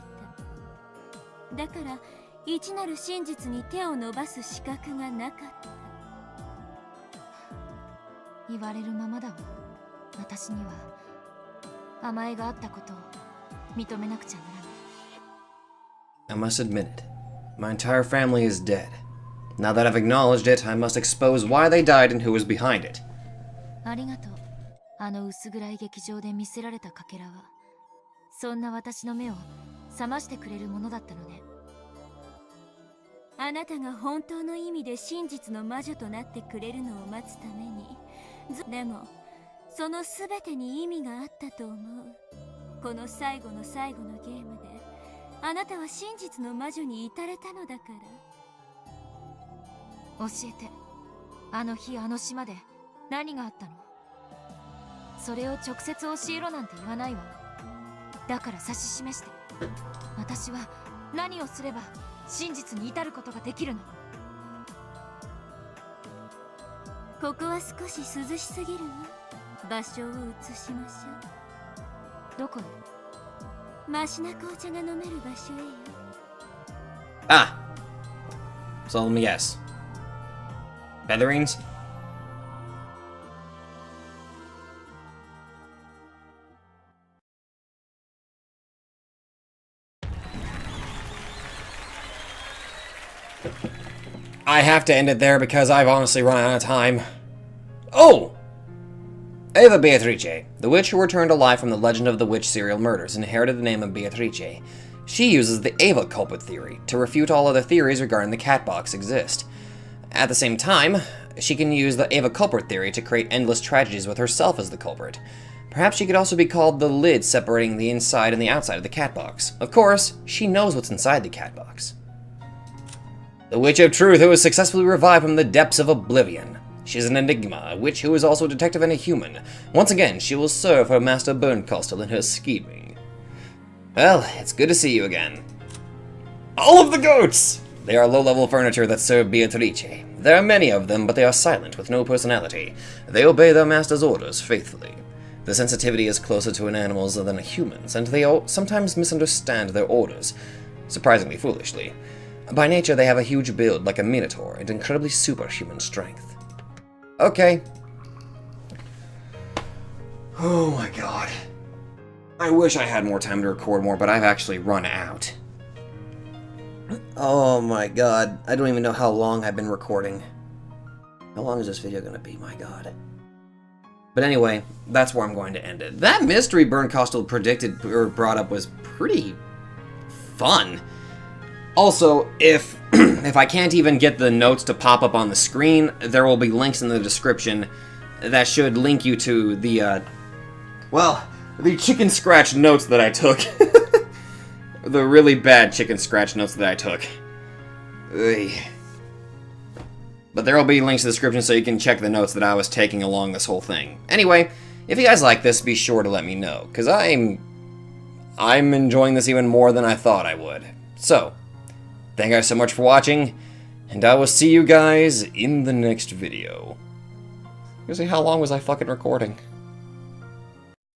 た。だから一なる真実に手を伸ばす資格がなかった。言われるままだわ。私には甘えがあったことを認めなくちゃならない。 I must admit it. My entire family is dead. Now that I've acknowledged it, I must expose why they died and who was behind it. ありがとう。あの薄暗い劇場で見せられたかけらは、そんな私の目を覚ましてくれるものだったのね。あなたが本当の意味で真実の魔女となってくれるのを待つために。でもその全てに意味があったと思う。この最後の最後のゲームであなたは真実の魔女に至れたのだから。教えて、あの日あの島で何があったの？それを直接教えろなんて言わないわ。だから指し示して。私は何をすれば真実に至ることができるの？ここは少し涼しすぎるわ。場所を移しましょう。どこに？マシな紅茶が飲める場所へよ。Ah! So let me guess. Featherings? I have to end it there because I've honestly run out of time. Oh! Eva Beatrice, the witch who returned to life from the Legend of the Witch serial murders, inherited the name of Beatrice. She uses the Eva culprit theory to refute all other theories regarding the cat box exist. At the same time, she can use the Eva culprit theory to create endless tragedies with herself as the culprit. Perhaps she could also be called the lid separating the inside and the outside of the cat box. Of course, she knows what's inside the cat box. The Witch of Truth who was successfully revived from the depths of oblivion. She's an enigma, a witch who is also a detective and a human. Once again, she will serve her master Berncastle in her scheming. Well, it's good to see you again. All of the goats! They are low-level furniture that serve Beatrice. There are many of them, but they are silent, with no personality. They obey their master's orders faithfully. The sensitivity is closer to an animal's than a human's, and they sometimes misunderstand their orders, surprisingly foolishly. By nature, they have a huge build like a minotaur and incredibly superhuman strength. Okay. Oh my god. I wish I had more time to record more, but I've actually run out. Oh my god. I don't even know how long I've been recording. How long is this video gonna be? My god. But anyway, that's where I'm going to end it. That mystery Berncastle predicted or brought up was pretty fun. Also, if I can't even get the notes to pop up on the screen, there will be links in the description that should link you to the, the chicken scratch notes that I took. The really bad chicken scratch notes that I took. Ugh. But there will be links in the description so you can check the notes that I was taking along this whole thing. Anyway, if you guys like this, be sure to let me know, because I'm enjoying this even more than I thought I would. So, thank you guys so much for watching, and I will see you guys in the next video. How long was I fucking recording?